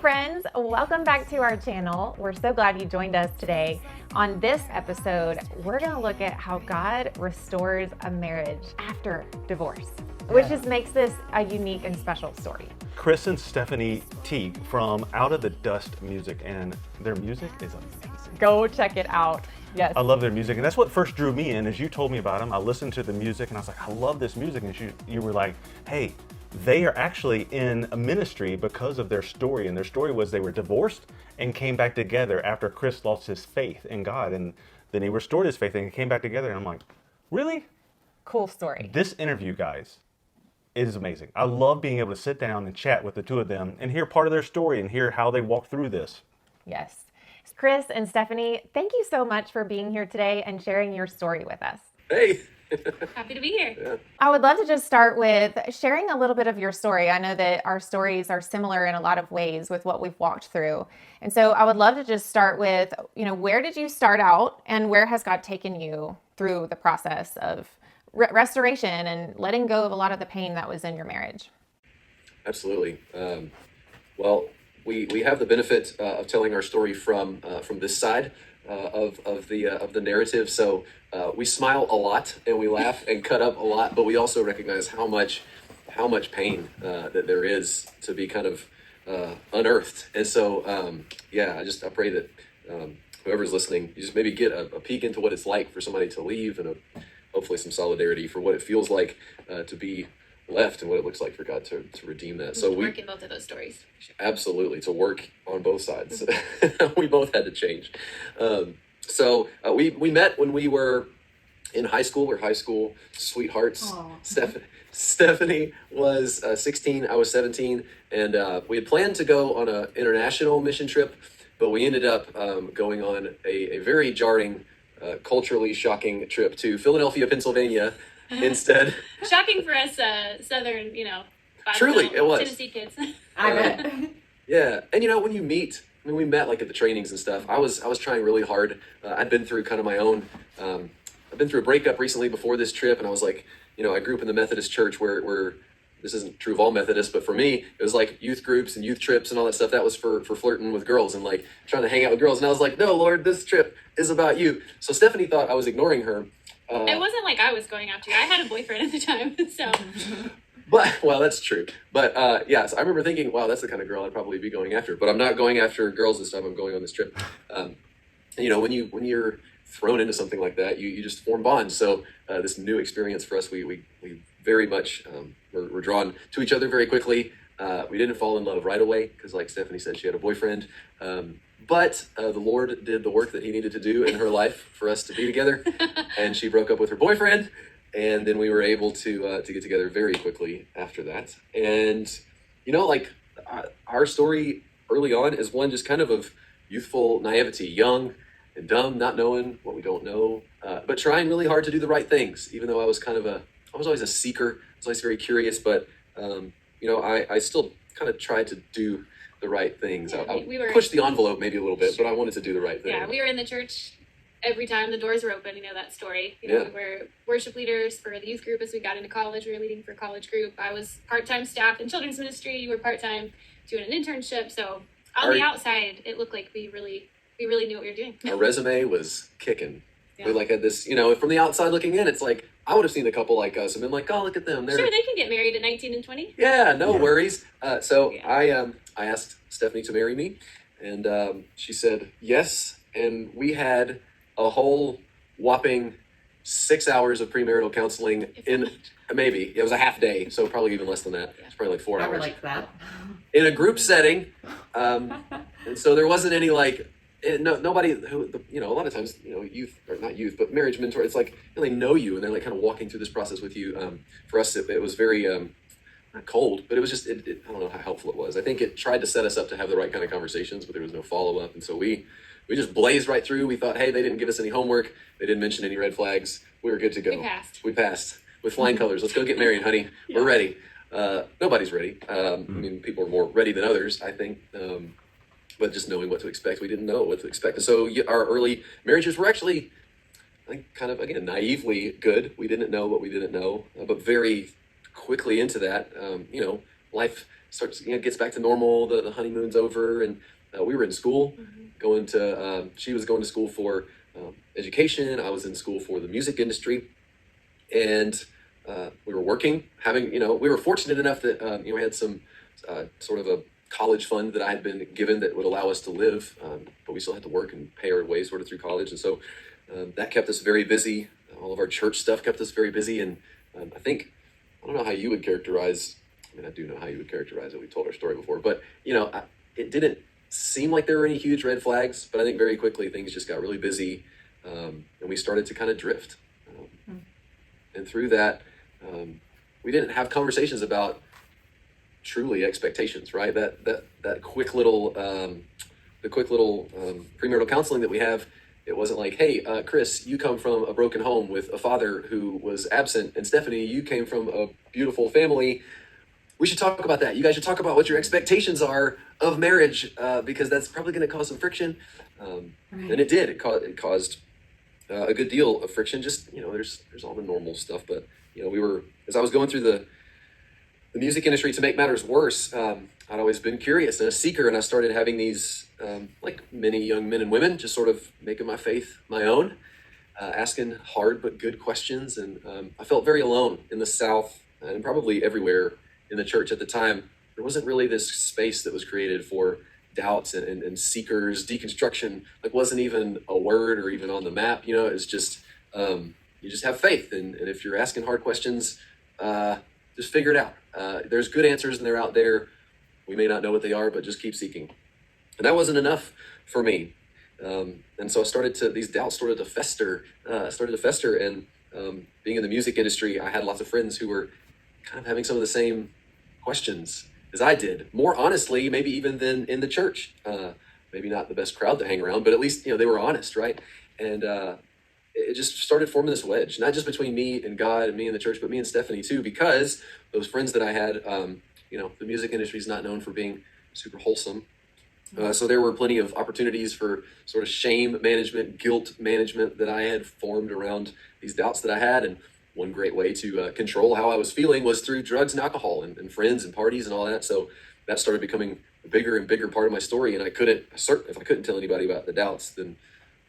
friends, welcome back to our channel. We're so glad you joined us today. On this episode, we're going to look at how God restores a marriage after divorce, which just makes this a unique and special story. Chris and Stephanie Teague from Out of the Dust Music, and their music is amazing. Go check it out. Yes. I love their music, and that's what first drew me in. As you told me about them, I listened to the music, and I was like, I love this music. And you were like, hey, they are actually in a ministry because of their story. And their story was they were divorced and came back together after Chris lost his faith in God. And then he restored his faith and came back together. And I'm like, really? Cool story. This interview, guys, is amazing. I love being able to sit down and chat with the two of them and hear part of their story and hear how they walk through this. Yes. Chris and Stephanie, thank you so much for being here today and sharing your story with us. Hey. Happy to be here. Yeah. I would love to just start with sharing a little bit of your story. I know that our stories are similar in a lot of ways with what we've walked through. And so I would love to just start with, where did you start out and where has God taken you through the process of restoration and letting go of a lot of the pain that was in your marriage? Absolutely. Well, we have the benefit of telling our story from this side of the narrative. So we smile a lot and we laugh and cut up a lot, but we also recognize how much pain that there is to be kind of unearthed. And so I pray that whoever's listening, you just maybe get a peek into what it's like for somebody to leave, and hopefully some solidarity for what it feels like to be left and what it looks like for God to redeem that. So we work in both of those stories. Absolutely, to work on both sides. We both had to change. So we met when we were in high school. We're high school sweethearts. Stephanie was 16, I was 17, and we had planned to go on an international mission trip, but we ended up going on a very jarring, culturally shocking trip to Philadelphia, Pennsylvania instead. Shocking for us Southern, Truly, it was. Tennessee kids. I bet. Yeah, and when you meet, we met like at the trainings and stuff. I was trying really hard. I'd been through kind of my own. I've been through a breakup recently before this trip, and I was like, I grew up in the Methodist church where this isn't true of all Methodists, but for me, it was like youth groups and youth trips and all that stuff. That was for flirting with girls and like trying to hang out with girls. And I was like, no, Lord, this trip is about you. So Stephanie thought I was ignoring her. It wasn't like I was going after you. I had a boyfriend at the time, so. But, well, that's true. But, so I remember thinking, wow, that's the kind of girl I'd probably be going after. But I'm not going after girls this time. I'm going on this trip. When you're thrown into something like that, you just form bonds. So this new experience for us, we very much were drawn to each other very quickly. We didn't fall in love right away because, like Stephanie said, she had a boyfriend. But the Lord did the work that he needed to do in her life for us to be together. And she broke up with her boyfriend. And then we were able to get together very quickly after that. And, our story early on is one just kind of youthful naivety, young and dumb, not knowing what we don't know, but trying really hard to do the right things, even though I was always a seeker. I was always very curious, but, I still kind of tried to do the right things. Yeah, I pushed the envelope maybe a little bit, but I wanted to do the right thing. Yeah, we were in the church every time the doors were open. That story. We were worship leaders for the youth group as we got into college. We were leading for college group. I was part-time staff in children's ministry. You were part-time doing an internship. So on the outside, it looked like we really knew what we were doing. Our resume was kicking. Yeah. We had this, from the outside looking in, it's like, I would have seen a couple like us and been like, oh, look at them. Sure, they can get married at 19 and 20. Yeah, no worries. I asked Stephanie to marry me, and she said yes, and we had a whole whopping 6 hours of premarital counseling maybe. It was a half day, so probably even less than that. It's probably like 4 hours. I like that. In a group setting, and so there wasn't any nobody who, a lot of times, youth, or not youth, but marriage mentor, it's like, they know you and they're like kind of walking through this process with you. For us, it was very, not cold, but it was just, I don't know how helpful it was. I think it tried to set us up to have the right kind of conversations, but there was no follow-up. And so we just blazed right through. We thought, hey, they didn't give us any homework. They didn't mention any red flags. We were good to go. We passed with flying colors. Let's go get married, honey. Yeah. We're ready. Nobody's ready. People are more ready than others, I think. But just knowing what to expect, we didn't know what to expect. And so our early marriages were actually, I think, kind of, again, naively good. We didn't know what we didn't know, but very quickly into that, life starts, gets back to normal. The honeymoon's over, and we were in school, going to. She was going to school for education. I was in school for the music industry, and we were working. We were fortunate enough that we had some sort of a college fund that I had been given that would allow us to live, but we still had to work and pay our way sort of through college, and so that kept us very busy. All of our church stuff kept us very busy, and I don't know how you would characterize. I mean, I do know how you would characterize it. We told our story before, but it didn't seem like there were any huge red flags. But I think very quickly things just got really busy, and we started to kind of drift. And through that, we didn't have conversations about truly expectations, right? That quick little, premarital counseling that we have. It wasn't like, hey, Chris, you come from a broken home with a father who was absent, and Stephanie, you came from a beautiful family. We should talk about that. You guys should talk about what your expectations are of marriage, because that's probably going to cause some friction. And it did. It caused a good deal of friction. Just there's all the normal stuff, but as I was going through the music industry, to make matters worse, I'd always been curious and a seeker, and I started having these, like many young men and women, just sort of making my faith my own, asking hard but good questions. And I felt very alone in the South, and probably everywhere in the church at the time. There wasn't really this space that was created for doubts and seekers. Deconstruction wasn't even a word or even on the map. It's just you just have faith, and if you're asking hard questions, just figure it out. There's good answers, and they're out there. We may not know what they are, but just keep seeking. And that wasn't enough for me. And so these doubts started to fester. And being in the music industry, I had lots of friends who were kind of having some of the same questions as I did. More honestly, maybe even than in the church. Maybe not the best crowd to hang around, but at least, they were honest, right? And it just started forming this wedge, not just between me and God and me and the church, but me and Stephanie too, because those friends that I had, the music industry is not known for being super wholesome. So there were plenty of opportunities for sort of shame management, guilt management that I had formed around these doubts that I had. And one great way to control how I was feeling was through drugs and alcohol and friends and parties and all that. So that started becoming a bigger and bigger part of my story. And if I couldn't tell anybody about the doubts, then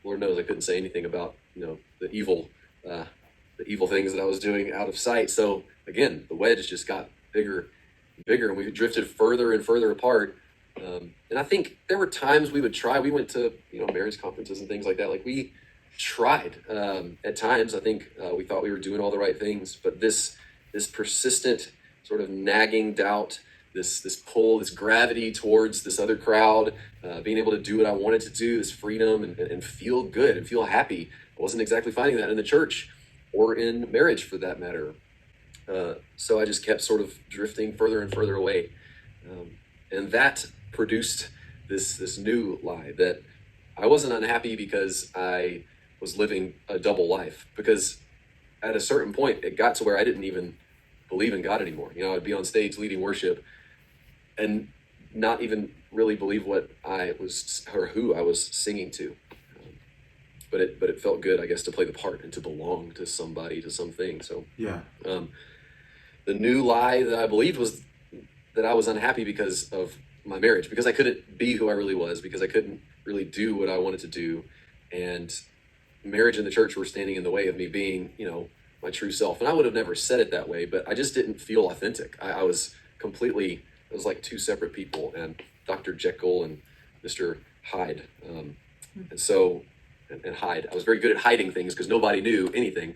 Lord knows I couldn't say anything about, the evil things that I was doing out of sight. So again, the wedge just got bigger and bigger, and we drifted further and further apart. And I think there were times we went to, marriage conferences and things like that. Like we tried, at times. I think we thought we were doing all the right things, but this persistent sort of nagging doubt, this pull, this gravity towards this other crowd, being able to do what I wanted to do, this freedom and feel good and feel happy. I wasn't exactly finding that in the church or in marriage for that matter. So I just kept sort of drifting further and further away. And that produced this new lie that I wasn't unhappy because I was living a double life. Because at a certain point, it got to where I didn't even believe in God anymore. I'd be on stage leading worship and not even really believe what I was or who I was singing to. But it felt good, I guess, to play the part and to belong to somebody, to something. So Yeah. The new lie that I believed was that I was unhappy because of my marriage, because I couldn't be who I really was, because I couldn't really do what I wanted to do. And marriage and the church were standing in the way of me being, my true self. And I would have never said it that way, but I just didn't feel authentic. I was like two separate people, and Dr. Jekyll and Mr. Hyde. And hide. I was very good at hiding things because nobody knew anything.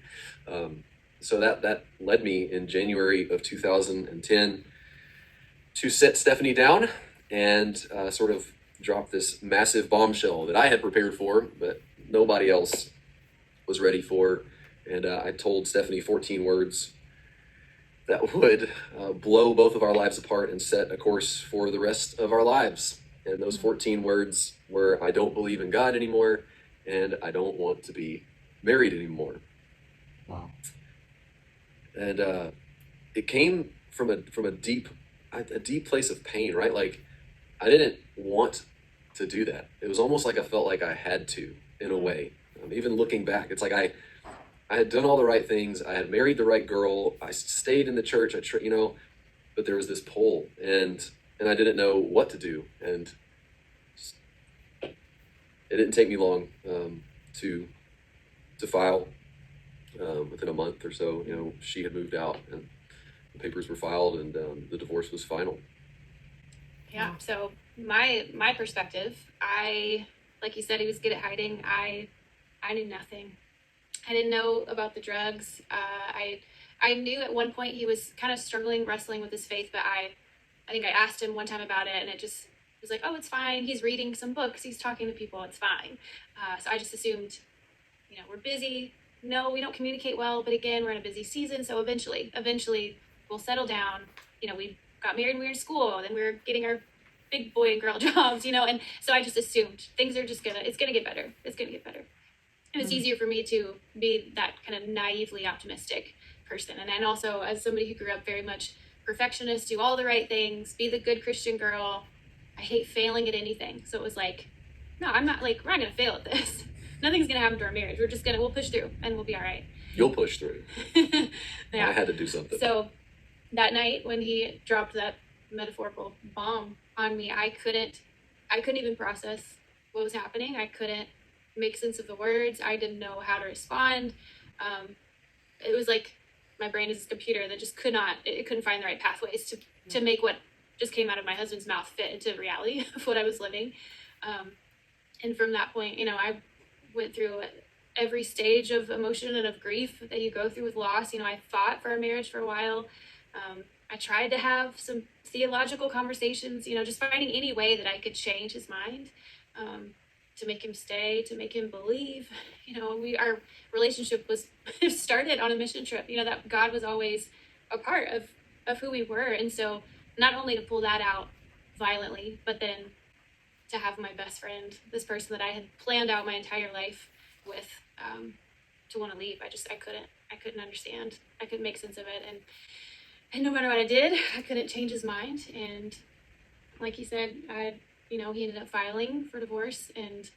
So that led me in January of 2010 to set Stephanie down and sort of drop this massive bombshell that I had prepared for, but nobody else was ready for. And I told Stephanie 14 words that would blow both of our lives apart and set a course for the rest of our lives. And those 14 words were, I don't believe in God anymore, and I don't want to be married anymore. Wow. And it came from a deep place of pain, right? Like I didn't want to do that. It was almost like I felt like I had to, in a way. Even looking back, it's like I had done all the right things. I had married the right girl. I stayed in the church. But there was this pull, and and I didn't know what to do. And it didn't take me long to file. Within a month or so, she had moved out, and the papers were filed, and the divorce was final. Yeah. So my perspective, like you said, he was good at hiding. I knew nothing. I didn't know about the drugs. I knew at one point he was kind of struggling, wrestling with his faith, but I think I asked him one time about it, and it just was like, oh, it's fine. He's reading some books. He's talking to people. It's fine. So I just assumed, we're busy. No, we don't communicate well, but again, we're in a busy season. So eventually we'll settle down. We got married when we were in school, then we were getting our big boy and girl jobs, and so I just assumed things are just it's gonna get better. It's gonna get better. And it's easier for me to be that kind of naively optimistic person. And then also, as somebody who grew up very much perfectionist, do all the right things, be the good Christian girl. I hate failing at anything. So it was like, no, we're not gonna fail at this. Nothing's gonna happen to our marriage. We'll push through and we'll be all right. You'll push through. Yeah. I had to do something. So that night when he dropped that metaphorical bomb on me, I couldn't even process what was happening. I couldn't make sense of the words. I didn't know how to respond. It was like my brain is a computer that just couldn't find the right pathways to make what just came out of my husband's mouth fit into reality of what I was living. And from that point, I went through every stage of emotion and of grief that you go through with loss. I fought for our marriage for a while. I tried to have some theological conversations, just finding any way that I could change his mind, to make him stay, to make him believe. Our relationship was started on a mission trip, that God was always a part of who we were. And so not only to pull that out violently, but then to have my best friend, this person that I had planned out my entire life with, to want to leave. I couldn't understand. I couldn't make sense of it. And no matter what I did, I couldn't change his mind. And like he said, he ended up filing for divorce and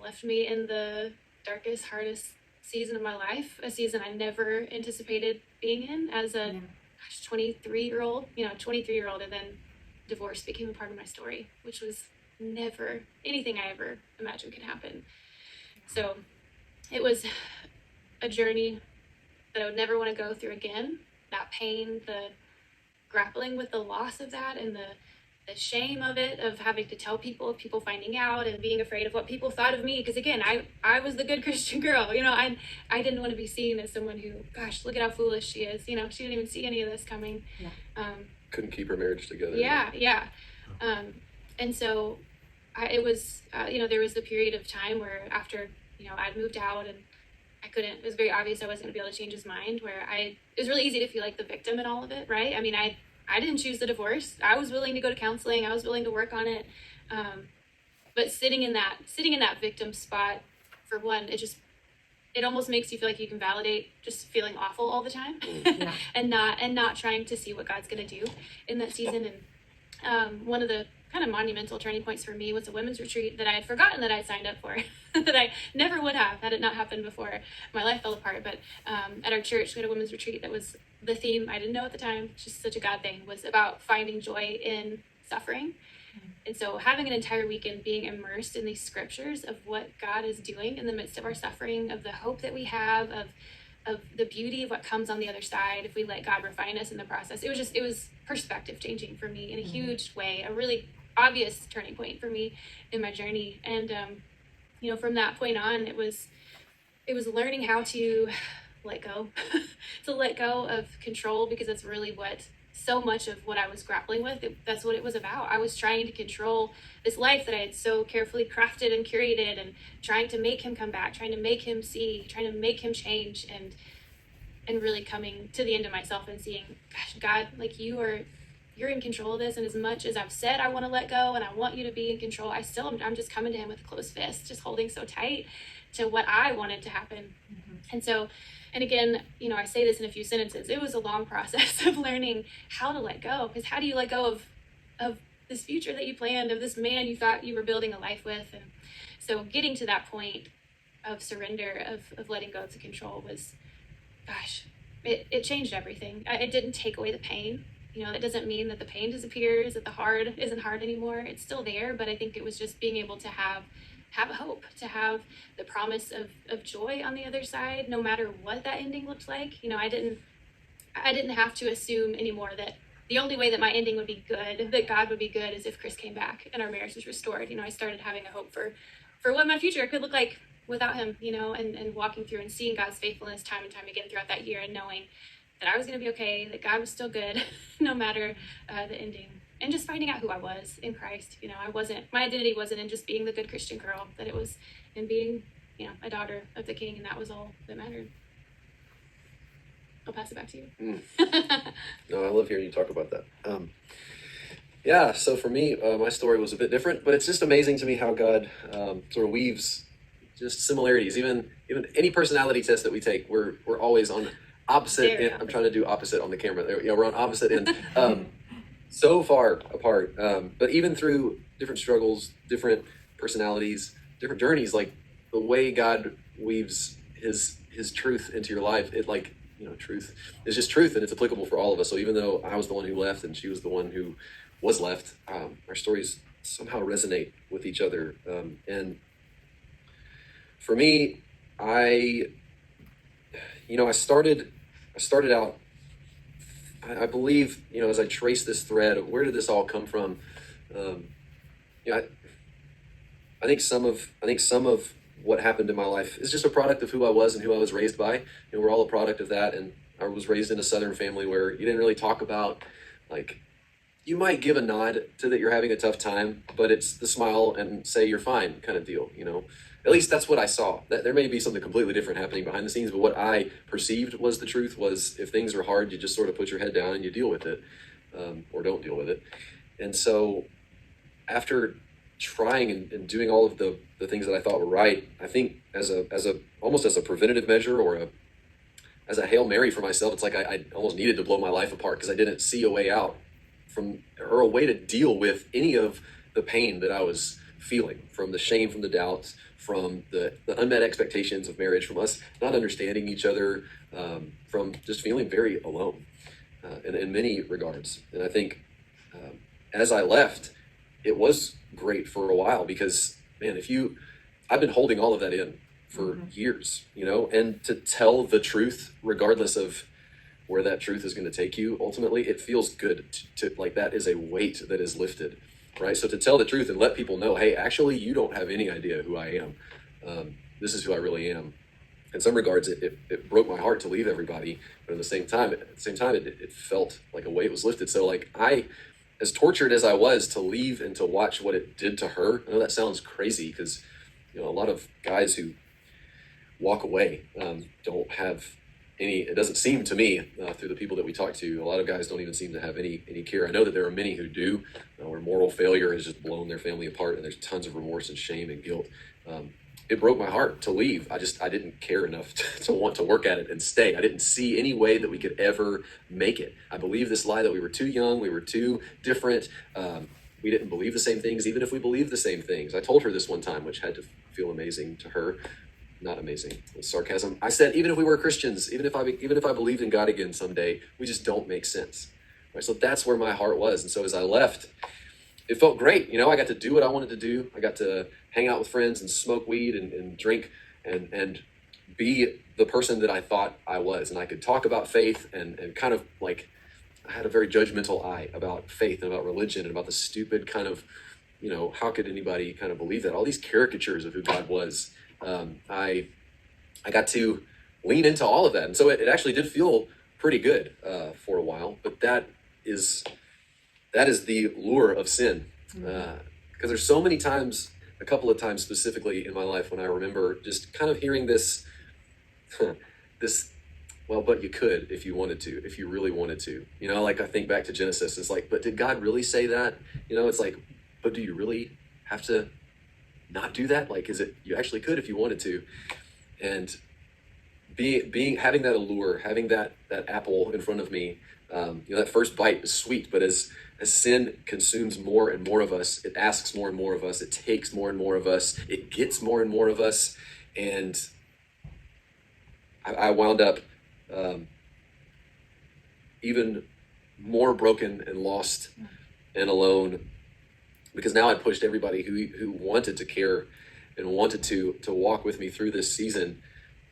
left me in the darkest, hardest season of my life, a season I never anticipated being in as a 23-year-old, and then divorce became a part of my story, which was never anything I ever imagined could happen. So it was a journey that I would never want to go through again. That pain, the grappling with the loss of that, and the shame of it, of having to tell people, finding out, and being afraid of what people thought of me. Because again, I was the good Christian girl. I didn't want to be seen as someone who, gosh, look at how foolish she is. She didn't even see any of this coming. Couldn't keep her marriage together. Yeah. And so there was the period of time where after, I'd moved out and it was very obvious I wasn't going to be able to change his mind, where it was really easy to feel like the victim in all of it, right? I didn't choose the divorce. I was willing to go to counseling. I was willing to work on it. But sitting in that victim spot, for one, it almost makes you feel like you can validate just feeling awful all the time, and not trying to see what God's going to do in that season. And one of the kind of monumental turning points for me was a women's retreat that I had forgotten that I signed up for, that I never would have had it not happened before my life fell apart. But at our church, we had a women's retreat that was the theme, I didn't know at the time, it's just such a God thing, was about finding joy in suffering. And so having an entire weekend being immersed in these scriptures of what God is doing in the midst of our suffering, of the hope that we have, of the beauty of what comes on the other side if we let God refine us in the process. It was perspective changing for me in a huge way, a really obvious turning point for me in my journey. And from that point on, it was learning how to let go, to let go of control, because that's really what so much of what I was grappling with, that's what it was about. I was trying to control this life that I had so carefully crafted and curated, and trying to make him come back, trying to make him see, trying to make him change, and really coming to the end of myself and seeing, gosh, God, like you're in control of this. And as much as I've said I want to let go and I want you to be in control, I'm just coming to him with a closed fist, just holding so tight to what I wanted to happen. And so, and again, I say this in a few sentences, it was a long process of learning how to let go, because how do you let go of this future that you planned, of this man you thought you were building a life with? And so getting to that point of surrender, of letting go of the control was, gosh, it changed everything. It didn't take away the pain. That doesn't mean that the pain disappears, that the hard isn't hard anymore. It's still there, but I think it was just being able to have a hope, to have the promise of joy on the other side, no matter what that ending looked like. I didn't have to assume anymore that the only way that my ending would be good, that God would be good, is if Chris came back and our marriage was restored. I started having a hope for what my future could look like without him, and walking through and seeing God's faithfulness time and time again throughout that year, and knowing that I was going to be okay, that God was still good, no matter the ending. And just finding out who I was in Christ. My identity wasn't in just being the good Christian girl, that it was in being, a daughter of the King, and that was all that mattered. I'll pass it back to you. No, I love hearing you talk about that. Yeah, so for me, my story was a bit different, but it's just amazing to me how God sort of weaves just similarities. Even any personality test that we take, we're always on opposite end. I'm trying to do opposite on the camera. There, we're on opposite end. So far apart. But even through different struggles, different personalities, different journeys, like the way God weaves his truth into your life, it truth is just truth, and it's applicable for all of us. So even though I was the one who left and she was the one who was left, our stories somehow resonate with each other. And for me, I started out, I believe, as I trace this thread of where did this all come from, I think some of what happened in my life is just a product of who I was and who I was raised by. We're all a product of that. And I was raised in a Southern family where you didn't really talk about, you might give a nod to that you're having a tough time, but it's the smile and say you're fine kind of deal, At least that's what I saw. There may be something completely different happening behind the scenes, but what I perceived was the truth was if things are hard, you just sort of put your head down and you deal with it, or don't deal with it. And so after trying and doing all of the things that I thought were right, I think as almost as a preventative measure or as a Hail Mary for myself, it's like I almost needed to blow my life apart because I didn't see a way out or a way to deal with any of the pain that I was feeling, from the shame, from the doubts, from the unmet expectations of marriage, from us not understanding each other, from just feeling very alone in many regards. And I think as I left, it was great for a while because, man, I've been holding all of that in for years, and to tell the truth, regardless of where that truth is going to take you, ultimately, it feels good to that is a weight that is lifted, right? So to tell the truth and let people know, hey, actually, you don't have any idea who I am. This is who I really am. In some regards, it broke my heart to leave everybody, but at the same time, it felt like a weight was lifted. So as tortured as I was to leave and to watch what it did to her, I know that sounds crazy because, a lot of guys who walk away don't have any, it doesn't seem to me through the people that we talk to, a lot of guys don't even seem to have any care. I know that there are many who do, where moral failure has just blown their family apart and there's tons of remorse and shame and guilt. It broke my heart to leave. I didn't care enough to want to work at it and stay. I didn't see any way that we could ever make it. I believed this lie that we were too young, we were too different. We didn't believe the same things, even if we believed the same things. I told her this one time, which had to feel amazing to her. Not amazing. It was sarcasm. I said, even if we were Christians, even if I believed in God again someday, we just don't make sense. Right? So that's where my heart was. And so as I left, it felt great. I got to do what I wanted to do. I got to hang out with friends and smoke weed and drink and be the person that I thought I was. And I could talk about faith and kind of I had a very judgmental eye about faith and about religion and about the stupid kind of, how could anybody kind of believe that? All these caricatures of who God was. I got to lean into all of that. And so it actually did feel pretty good for a while, but that is the lure of sin. Because there's so many times, a couple of times specifically in my life when I remember just kind of hearing this, well, but you could if you wanted to, if you really wanted to. I think back to Genesis, it's but did God really say that? It's but do you really have to not do that? Is it, you actually could if you wanted to. And having that allure, having that apple in front of me, that first bite is sweet, but as sin consumes more and more of us, it asks more and more of us, it takes more and more of us, it gets more and more of us. And I wound up even more broken and lost and alone, because now I pushed everybody who wanted to care and wanted to walk with me through this season.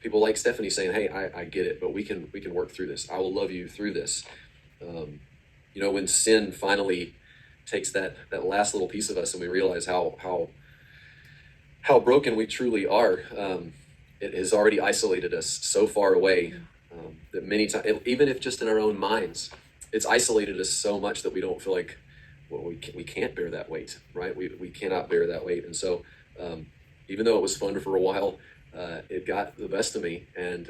People like Stephanie saying, "Hey, I get it, but we can work through this. I will love you through this." When sin finally takes that last little piece of us, and we realize how broken we truly are, it has already isolated us so far away that many times, even if just in our own minds, it's isolated us so much that we don't feel like, well, we can't bear that weight, right? We cannot bear that weight. And so even though it was fun for a while, it got the best of me. And,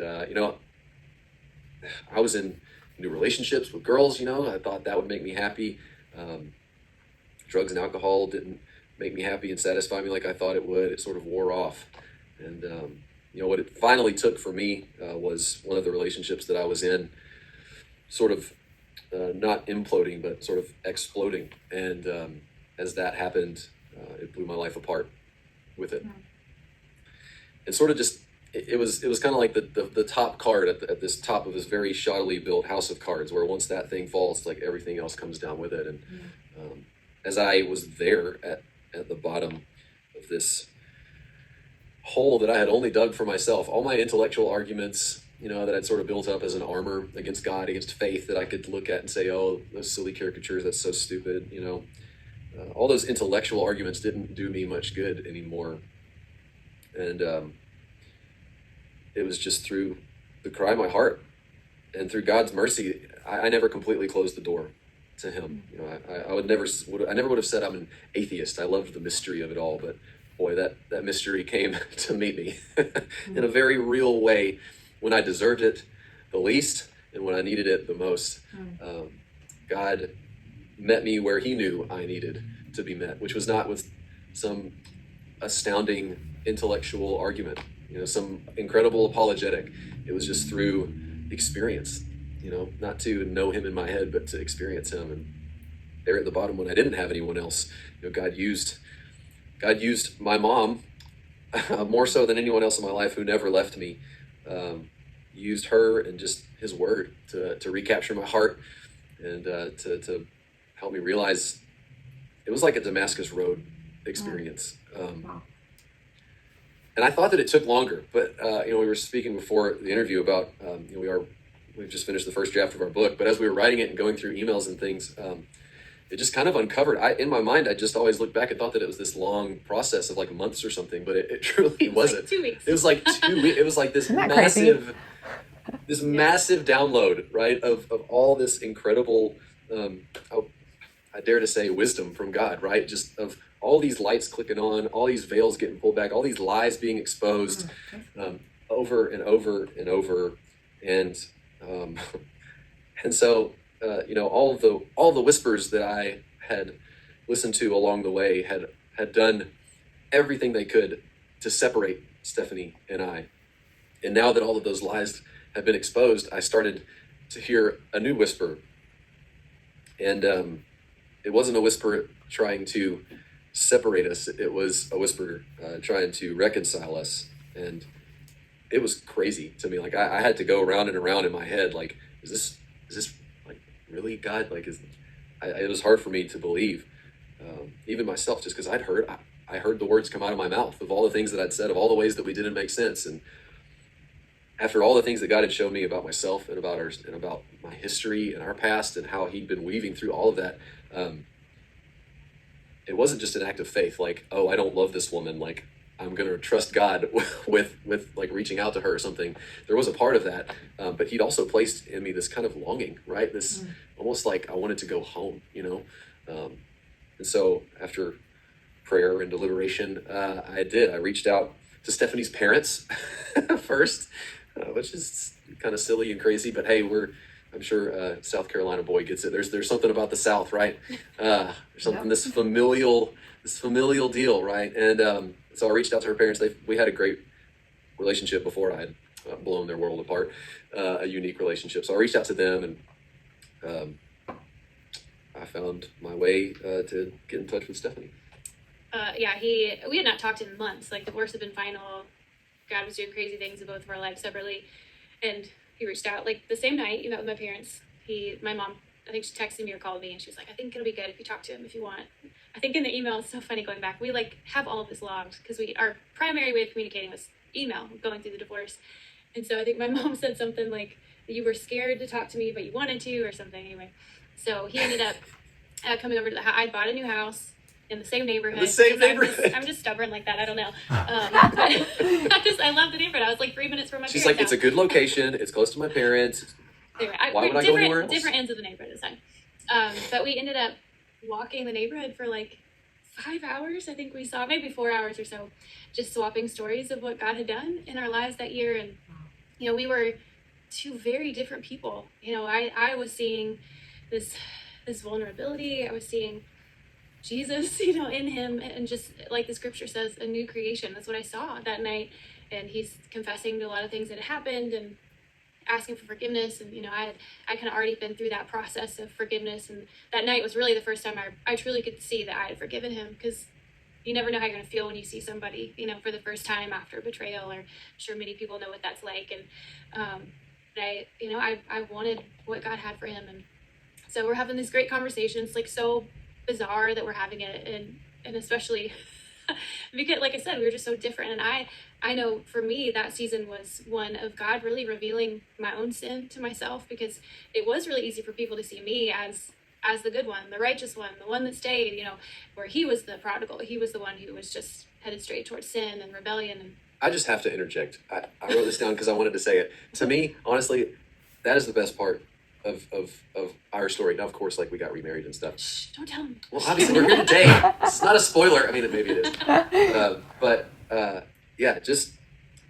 I was in new relationships with girls, I thought that would make me happy. Drugs and alcohol didn't make me happy and satisfy me like I thought it would. It sort of wore off. And, what it finally took for me was one of the relationships that I was in sort of not imploding, but sort of exploding. And as that happened, it blew my life apart with it. And sort of just, it was kind of like the top card at this top of this very shoddily built house of cards, where once that thing falls, like everything else comes down with it. And as I was there at the bottom of this hole that I had only dug for myself, all my intellectual arguments, that I'd sort of built up as an armor against God, against faith, that I could look at and say, oh, those silly caricatures, that's so stupid, all those intellectual arguments didn't do me much good anymore. And it was just through the cry of my heart and through God's mercy, I never completely closed the door to him. I never would have said I'm an atheist. I loved the mystery of it all, but boy, that mystery came to meet me in a very real way when I deserved it the least and when I needed it the most. God met me where he knew I needed to be met, which was not with some astounding intellectual argument, some incredible apologetic. It was just through experience, not to know him in my head, but to experience him. And there at the bottom, when I didn't have anyone else, God used my mom more so than anyone else in my life, who never left me. Used her and just his word to recapture my heart and to help me realize it was like a Damascus Road experience. Wow. And I thought that it took longer, but we were speaking before the interview about we've just finished the first draft of our book, but as we were writing it and going through emails and things, it just kind of uncovered. In my mind, I just always looked back and thought that it was this long process of like months or something, but it truly wasn't. Like 2 weeks. It was like 2 weeks. It was like this Isn't that crazy? massive download, right, of all this incredible, I dare to say, wisdom from God, right? Just of all these lights clicking on, all these veils getting pulled back, all these lies being exposed over and over and over, and so all the whispers that I had listened to along the way had done everything they could to separate Stephanie and I. And now that all of those lies have been exposed, I started to hear a new whisper. And it wasn't a whisper trying to separate us. It was a whisper trying to reconcile us. And it was crazy to me. Like I had to go around and around in my head. Like, is this like really God? Like, it was hard for me to believe, even myself, just because I heard the words come out of my mouth of all the things that I'd said, of all the ways that we didn't make sense. And after all the things that God had shown me about myself and about my history and our past and how he'd been weaving through all of that, it wasn't just an act of faith. Like, oh, I don't love this woman. Like, I'm going to trust God with like reaching out to her or something. There was a part of that, but he'd also placed in me this kind of longing, right? This almost like I wanted to go home, and so after prayer and deliberation, I reached out to Stephanie's parents first, which is kind of silly and crazy, but hey, I'm sure South Carolina boy gets it. There's something about the South, right? There's something, this familial deal, right? And so I reached out to her parents. We had a great relationship before I had blown their world apart, a unique relationship. So I reached out to them, and I found my way to get in touch with Stephanie. We had not talked in months. Like, divorce had been final. God was doing crazy things in both of our lives separately, and he reached out like the same night you met with my parents. My mom I think she texted me or called me, and she was like, I think it'll be good if you talk to him if you want. I think in the email, it's so funny going back. We like have all of this logged because our primary way of communicating was email, going through the divorce. And so I think my mom said something like, you were scared to talk to me, but you wanted to, or something. Anyway, so he ended up coming over to the house. I bought a new house in the same neighborhood. The same neighborhood. I'm just stubborn like that. I don't know. But I love the neighborhood. I was like 3 minutes from my She's parents' like, it's a good location. It's close to my parents. Anyway, Why would I go anywhere else? Different ends of the neighborhood this time. But we ended up walking the neighborhood for like 5 hours. I think we saw maybe 4 hours or so, just swapping stories of what God had done in our lives that year. And, we were two very different people. I was seeing this vulnerability. I was seeing Jesus, in him, and just like the scripture says, a new creation. That's what I saw that night. And he's confessing to a lot of things that had happened and asking for forgiveness. And, I kind of already been through that process of forgiveness. And that night was really the first time I truly could see that I had forgiven him, because you never know how you're going to feel when you see somebody, for the first time after betrayal, or I'm sure many people know what that's like. And, I wanted what God had for him. And so we're having these great conversations, like so bizarre that we're having it. And especially because, like I said, we were just so different. And I know for me, that season was one of God really revealing my own sin to myself, because it was really easy for people to see me as the good one, the righteous one, the one that stayed, where he was the prodigal. He was the one who was just headed straight towards sin and rebellion. And I just have to interject. I wrote this down because I wanted to say it. To me, honestly, that is the best part of our story. Now, of course, like, we got remarried and stuff. Shh, don't tell him. Well, obviously, we're here today. It's not a spoiler. I mean, maybe it is. Yeah, just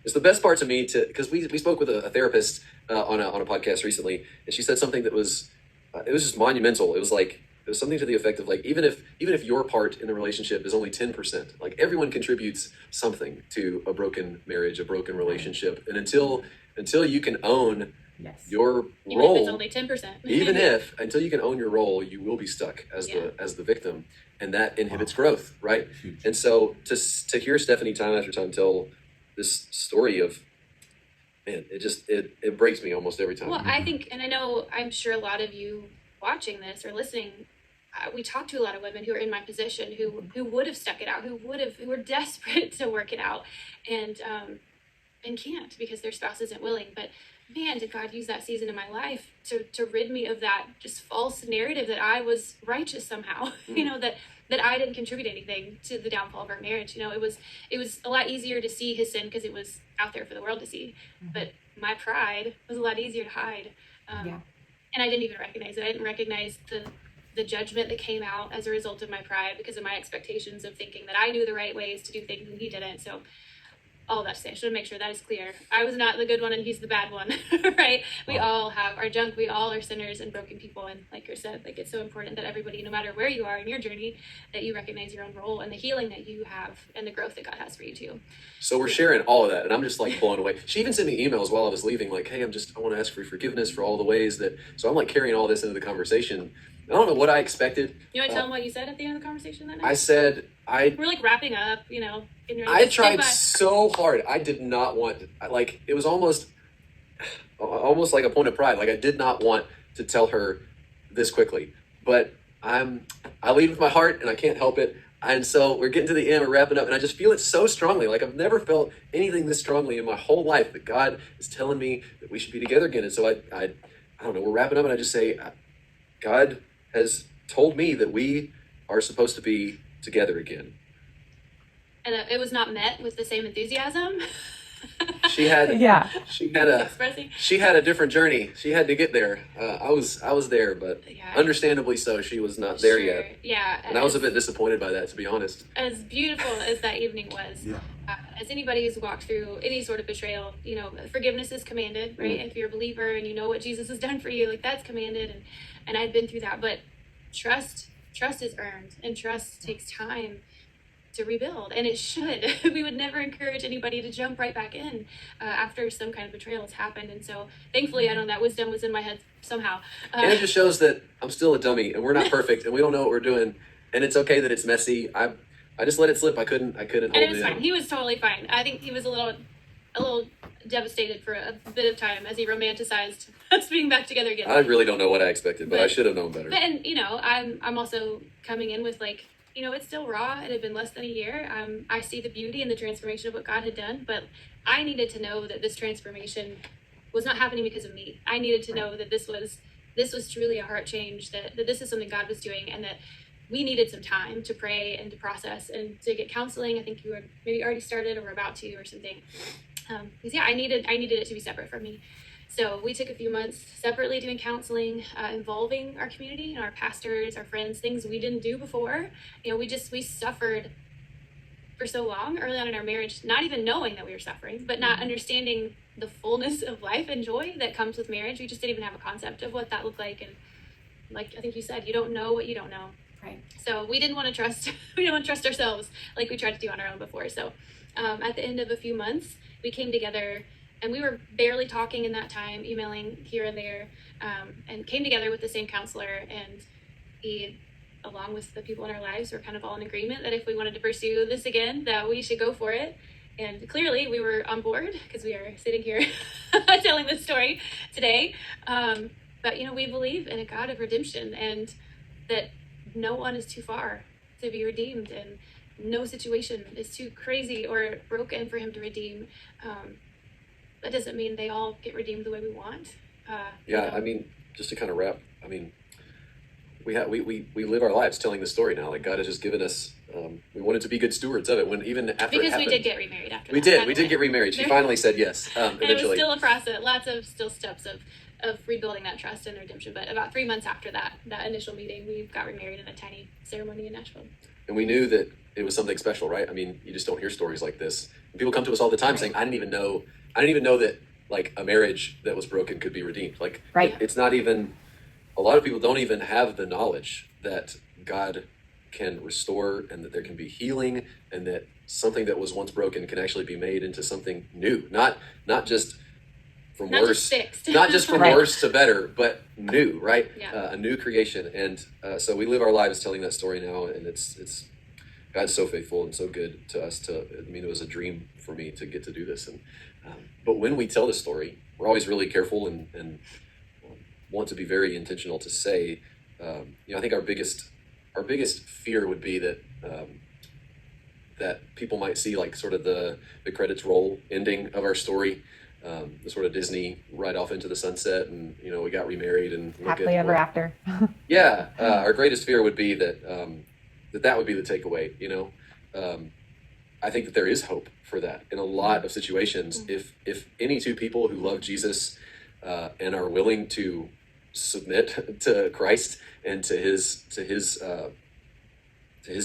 it's the best part to me, because we spoke with a therapist on a podcast recently, and she said something that was it was just monumental. It was something to the effect of, like, even if your part in the relationship is only 10%, like, everyone contributes something to a broken marriage, a broken relationship, and until you can own your even role, if it's only 10%, until you can own your role, you will be stuck as the victim, and that inhibits growth, right? And so to hear Stephanie time after time tell this story of, man, it breaks me almost every time. Well, I think, and I know, I'm sure a lot of you watching this or listening, we talk to a lot of women who are in my position who would have stuck it out, who were desperate to work it out, and can't because their spouse isn't willing. But man, did God use that season in my life to rid me of that just false narrative that I was righteous somehow, that I didn't contribute anything to the downfall of our marriage. It was a lot easier to see his sin because it was out there for the world to see, but my pride was a lot easier to hide. And I didn't even recognize it. I didn't recognize the judgment that came out as a result of my pride because of my expectations of thinking that I knew the right ways to do things and he didn't. So all that to say, I should make sure that is clear. I was not the good one and he's the bad one, right? We all have our junk. We all are sinners and broken people. And like you said, like, it's so important that everybody, no matter where you are in your journey, that you recognize your own role and the healing that you have and the growth that God has for you too. So we're sharing all of that, and I'm just like blown away. She even sent me emails while I was leaving, like, hey, I want to ask for forgiveness for all the ways that, so I'm like carrying all this into the conversation. I don't know what I expected. You want to tell them what you said at the end of the conversation that night? I said, we're like wrapping up, I tried so hard. I did not want, like, it was almost like a point of pride. Like, I did not want to tell her this quickly, but I lead with my heart and I can't help it. And so we're getting to the end, we're wrapping up, and I just feel it so strongly. Like, I've never felt anything this strongly in my whole life, that God is telling me that we should be together again. And so I don't know, we're wrapping up, and I just say, God has told me that we are supposed to be together again. And it was not met with the same enthusiasm. She had a different journey. She had to get there. I was there, but understandably so, she was not there yet. Yeah. And I was a bit disappointed by that, to be honest. As beautiful as that evening was, as anybody who's walked through any sort of betrayal, forgiveness is commanded, right? If you're a believer and you know what Jesus has done for you, like, that's commanded. And I've been through that, but trust is earned, and trust takes time to rebuild, and it should. We would never encourage anybody to jump right back in after some kind of betrayal has happened. And so thankfully, I know that wisdom was in my head somehow. And it just shows that I'm still a dummy, and we're not perfect, and we don't know what we're doing, and it's okay that it's messy. I just let it slip. I couldn't hold it. And it was fine. He was totally fine. I think he was a a little devastated for a bit of time as he romanticized us being back together again. I really don't know what I expected, but I should have known better. And I'm also coming in with like, it's still raw. It had been less than a year. I see the beauty and the transformation of what God had done, but I needed to know that this transformation was not happening because of me. I needed to know that this was truly a heart change, that this is something God was doing, and that we needed some time to pray and to process and to get counseling. I think you were maybe already started or were about to or something. Because I needed it to be separate from me. So we took a few months separately doing counseling, involving our community and our pastors, our friends, things we didn't do before. We suffered for so long early on in our marriage, not even knowing that we were suffering, but not understanding the fullness of life and joy that comes with marriage. We just didn't even have a concept of what that looked like. And like I think you said, you don't know what you don't know. Right. So we didn't want to trust. We didn't want to trust ourselves like we tried to do on our own before. So at the end of a few months, we came together, and we were barely talking in that time, emailing here and there, and came together with the same counselor. And he, along with the people in our lives, were kind of all in agreement that if we wanted to pursue this again, that we should go for it. And clearly we were on board because we are sitting here telling this story today. But, we believe in a God of redemption, and that no one is too far to be redeemed, and no situation is too crazy or broken for him to redeem. That doesn't mean they all get redeemed the way we want. I mean, just to kind of wrap, I mean, we live our lives telling the story now. Like, God has just given us, we wanted to be good stewards of it. When even after because it happened, we did get remarried after we that. did get remarried. She finally said yes. And Eventually, it was still a process, lots of still steps of rebuilding that trust and redemption. But about 3 months after that initial meeting, we got remarried in a tiny ceremony in Nashville. And we knew that it was something special, right? I mean, you just don't hear stories like this. And people come to us all the time saying, I didn't even know that like a marriage that was broken could be redeemed. Like, it's not even, a lot of people don't even have the knowledge that God can restore, and that there can be healing, and that something that was once broken can actually be made into something new. Not just from not worse, just fixed. not just from worse to better, but new, right? Yeah. A new creation. And so we live our lives telling that story now, and it's God's so faithful and so good to us. It was a dream for me to get to do this. And but when we tell the story, we're always really careful and want to be very intentional to say, I think our biggest fear would be that that people might see like sort of the credits roll ending of our story, the sort of Disney right off into the sunset, and we got remarried and happily ever after. Our greatest fear would be that that would be the takeaway. I think that there is hope for that in a lot of situations. If any two people who love Jesus and are willing to submit to Christ and to his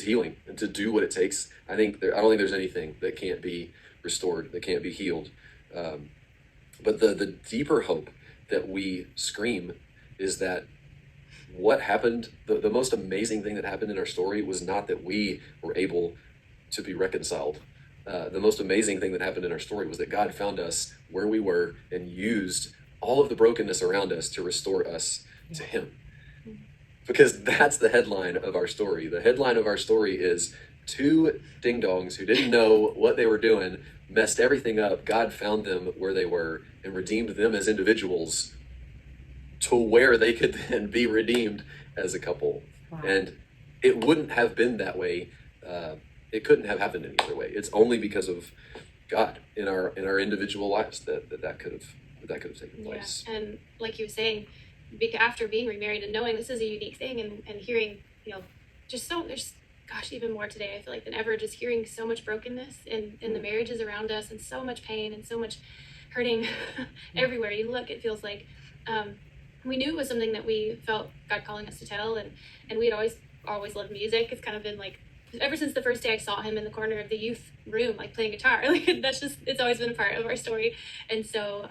healing and to do what it takes, I don't think there's anything that can't be restored, that can't be healed. But the deeper hope that we scream is that what happened, the most amazing thing that happened in our story was not that we were able to be reconciled. The most amazing thing that happened in our story was that God found us where we were and used all of the brokenness around us to restore us to him. Because that's the headline of our story. The headline of our story is two ding-dongs who didn't know what they were doing, messed everything up. God found them where they were and redeemed them as individuals to where they could then be redeemed as a couple. Wow. And it wouldn't have been that way. It couldn't have happened any other way. It's only because of God in our individual lives that could have taken place. Yeah. And like you were saying, after being remarried and knowing this is a unique thing, and hearing, there's even more today, I feel like, than ever, just hearing so much brokenness in the marriages around us, and so much pain and so much hurting everywhere you look. It feels like we knew it was something that we felt God calling us to tell, and we had always loved music. It's kind of been like, ever since the first day I saw him in the corner of the youth room, like playing guitar, like it's always been a part of our story. And so,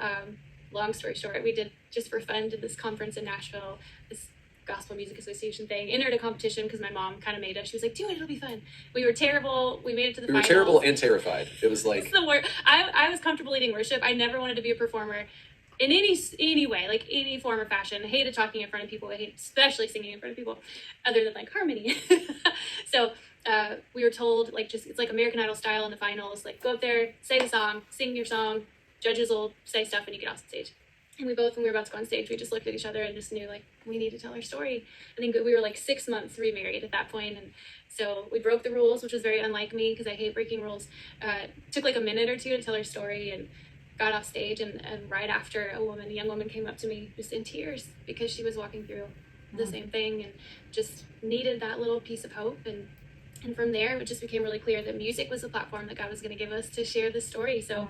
long story short, we did, just for fun, did this conference in Nashville, this gospel music association thing, entered a competition because my mom kind of made us. She was like, do it, it'll be fun. We were terrible. We made it to the finals. We were terrible and terrified. It was like, it's the worst. I was comfortable leading worship. I never wanted to be a performer in any way, like any form or fashion. I hated talking in front of people. I hated especially singing in front of people, other than like harmony. So we were told, like, just, it's like American Idol style in the finals, like, go up there, say the song, sing your song, judges will say stuff and you get off stage. And we both, when we were about to go on stage, we just looked at each other and just knew, like, we need to tell our story. I think we were like 6 months remarried at that point, and so we broke the rules, which was very unlike me because I hate breaking rules. Took like a minute or two to tell our story, and got off stage, and right after, a young woman came up to me just in tears because she was walking through the same thing and just needed that little piece of hope. And from there, it just became really clear that music was the platform that God was going to give us to share this story. So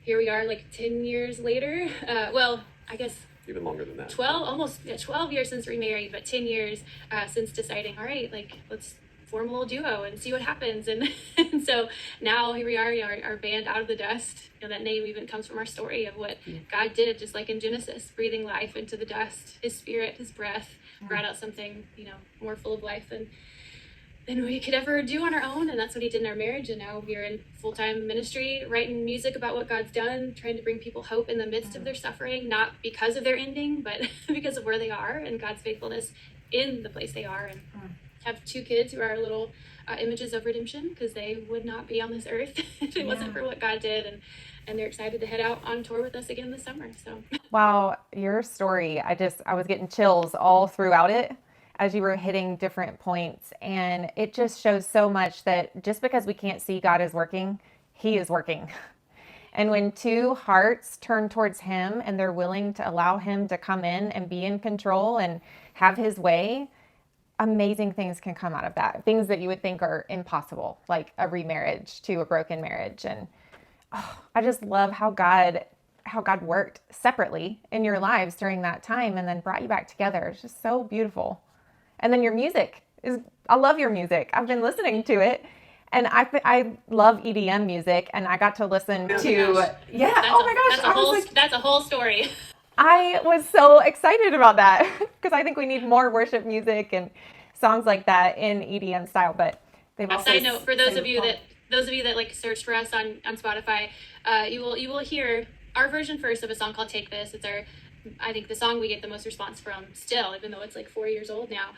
here we are, like 10 years later. Well, I guess even longer than that. 12 years since remarried, but 10 years since deciding, all right, like, let's form a little duo and see what happens. And, and so now here we are, our band Out of the Dust. You know, that name even comes from our story of what God did, just like in Genesis, breathing life into the dust. His spirit, his breath brought out something, you know, more full of life than we could ever do on our own. And that's what he did in our marriage. And now we're in full-time ministry, writing music about what God's done, trying to bring people hope in the midst of their suffering, not because of their ending, but because of where they are and God's faithfulness in the place they are. And have 2 kids who are little images of redemption, because they would not be on this earth if it wasn't for what God did. And they're excited to head out on tour with us again this summer. So Wow, your story, I was getting chills all throughout it as you were hitting different points. And it just shows so much that just because we can't see God is working, he is working. And when 2 hearts turn towards him and they're willing to allow him to come in and be in control and have his way, amazing things can come out of that. Things that you would think are impossible, like a remarriage to a broken marriage. And I just love how God worked separately in your lives during that time and then brought you back together. It's just so beautiful. And then your music I love your music. I've been listening to it, and I love EDM music, and I got to listen to, that's a whole story. I was so excited about that because I think we need more worship music and songs like that in EDM style. But they've also, side note, for those of you that like searched for us on Spotify, you will hear our version first of a song called Take This. It's I think the song we get the most response from still, even though it's like 4 years old now.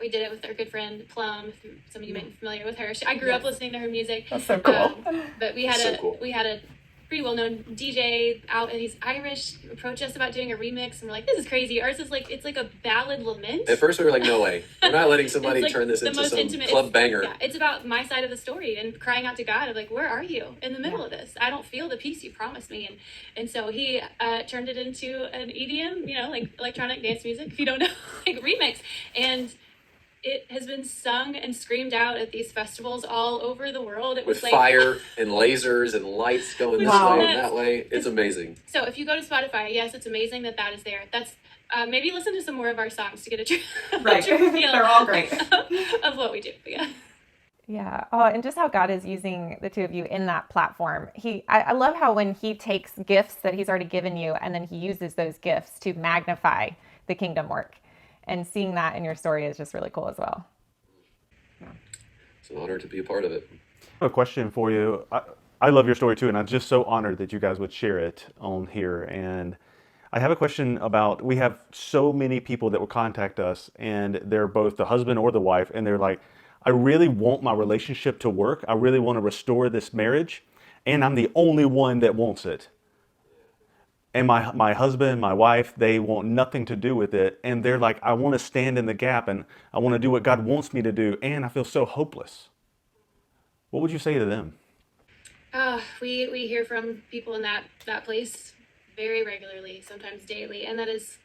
We did it with our good friend Plum. Some of you might be familiar with her. I grew up listening to her music. That's so cool. But we had a pretty well-known DJ out, and he's Irish, approached us about doing a remix, and we're like, this is crazy. Ours is like, it's like a ballad lament. At first we were like, no way, we're not letting somebody like turn this into some club banger. Yeah, it's about my side of the story and crying out to God of like, where are you in the middle of this? I don't feel the peace you promised me. And so he turned it into an EDM, you know, like electronic dance music, if you don't know, like remix. And it has been sung and screamed out at these festivals all over the world. It was with fire and lasers and lights going this way and that way. It's amazing. So if you go to Spotify, yes, it's amazing that is there. That's maybe listen to some more of our songs to get a true feel. They're all great of what we do. Yeah. Yeah. Oh, and just how God is using the 2 of you in that platform. I love how when he takes gifts that he's already given you and then he uses those gifts to magnify the kingdom work. And seeing that in your story is just really cool as well. Yeah. It's an honor to be a part of it. I have a question for you. I love your story too, and I'm just so honored that you guys would share it on here. And I have a question about, we have so many people that will contact us, and they're both the husband or the wife, and they're like, I really want my relationship to work. I really want to restore this marriage, and I'm the only one that wants it. And my husband, my wife, they want nothing to do with it. And they're like, I want to stand in the gap and I want to do what God wants me to do. And I feel so hopeless. What would you say to them? We hear from people in that place very regularly, sometimes daily. And that is,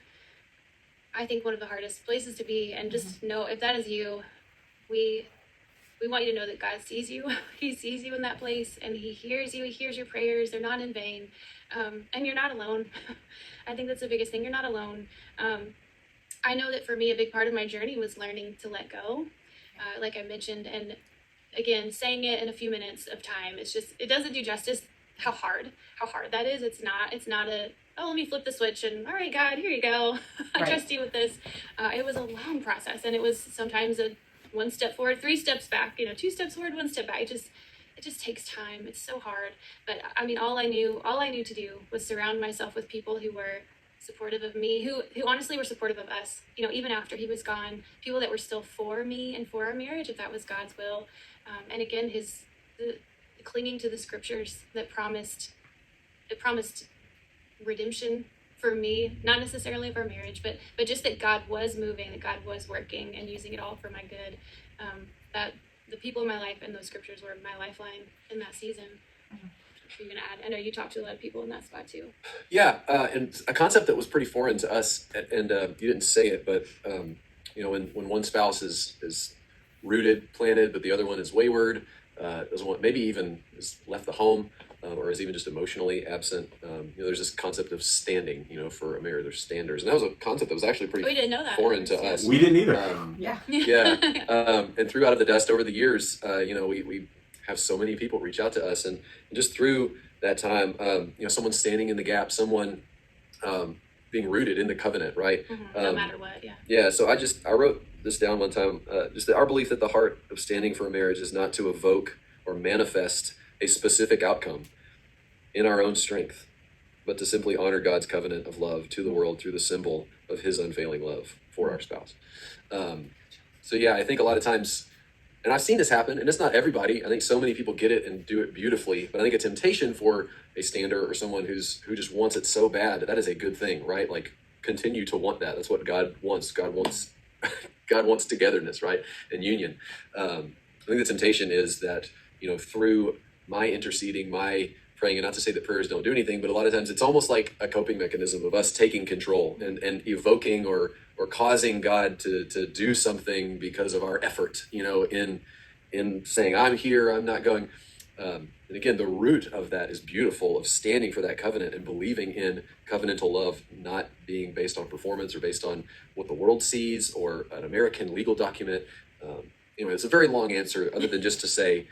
I think, one of the hardest places to be. And just know, if that is you, we want you to know that God sees you. He sees you in that place, and he hears you. He hears your prayers. They're not in vain. And you're not alone. I think that's the biggest thing. You're not alone. I know that for me, a big part of my journey was learning to let go, like I mentioned. And again, saying it in a few minutes of time, it doesn't do justice how hard that is. It's not a, oh, let me flip the switch and, all right, God, here you go. I trust you with this. It was a long process, and it was sometimes a 1 step forward, 3 steps back, 2 steps forward, 1 step back. It just takes time. It's so hard. But I mean, all I knew to do was surround myself with people who were supportive of me, who honestly were supportive of us, even after he was gone, people that were still for me and for our marriage, if that was God's will. And again, the clinging to the scriptures that promised it promised redemption for me, not necessarily of our marriage, but just that God was moving, that God was working and using it all for my good. That the people in my life and those scriptures were my lifeline in that season. Are you going to add? I know you talked to a lot of people in that spot too. Yeah, and a concept that was pretty foreign to us, and you didn't say it, but when one spouse is rooted, planted, but the other one is wayward, doesn't want, maybe even has left the home, or is even just emotionally absent. There's this concept of standing, for a marriage. There's standards, and that was a concept that was actually pretty We didn't know that foreign to us. We didn't either. And threw out of the dust over the years. We have so many people reach out to us, and just through that time, someone standing in the gap, someone being rooted in the covenant, right? No matter what, So I wrote this down one time, just that our belief that the heart of standing for a marriage is not to evoke or manifest a specific outcome in our own strength, but to simply honor God's covenant of love to the world through the symbol of his unfailing love for our spouse. I think a lot of times, and I've seen this happen, and it's not everybody. I think so many people get it and do it beautifully, but I think a temptation for a stander or someone who just wants it so bad, that is a good thing, right? Like, continue to want that. That's what God wants. God wants togetherness, right? And union. I think the temptation is that, through my interceding, my praying, and not to say that prayers don't do anything, but a lot of times it's almost like a coping mechanism of us taking control and evoking or causing God to do something because of our effort, in saying, I'm here, I'm not going. And again, the root of that is beautiful, of standing for that covenant and believing in covenantal love, not being based on performance or based on what the world sees or an American legal document. Anyway, it's a very long answer other than just to say,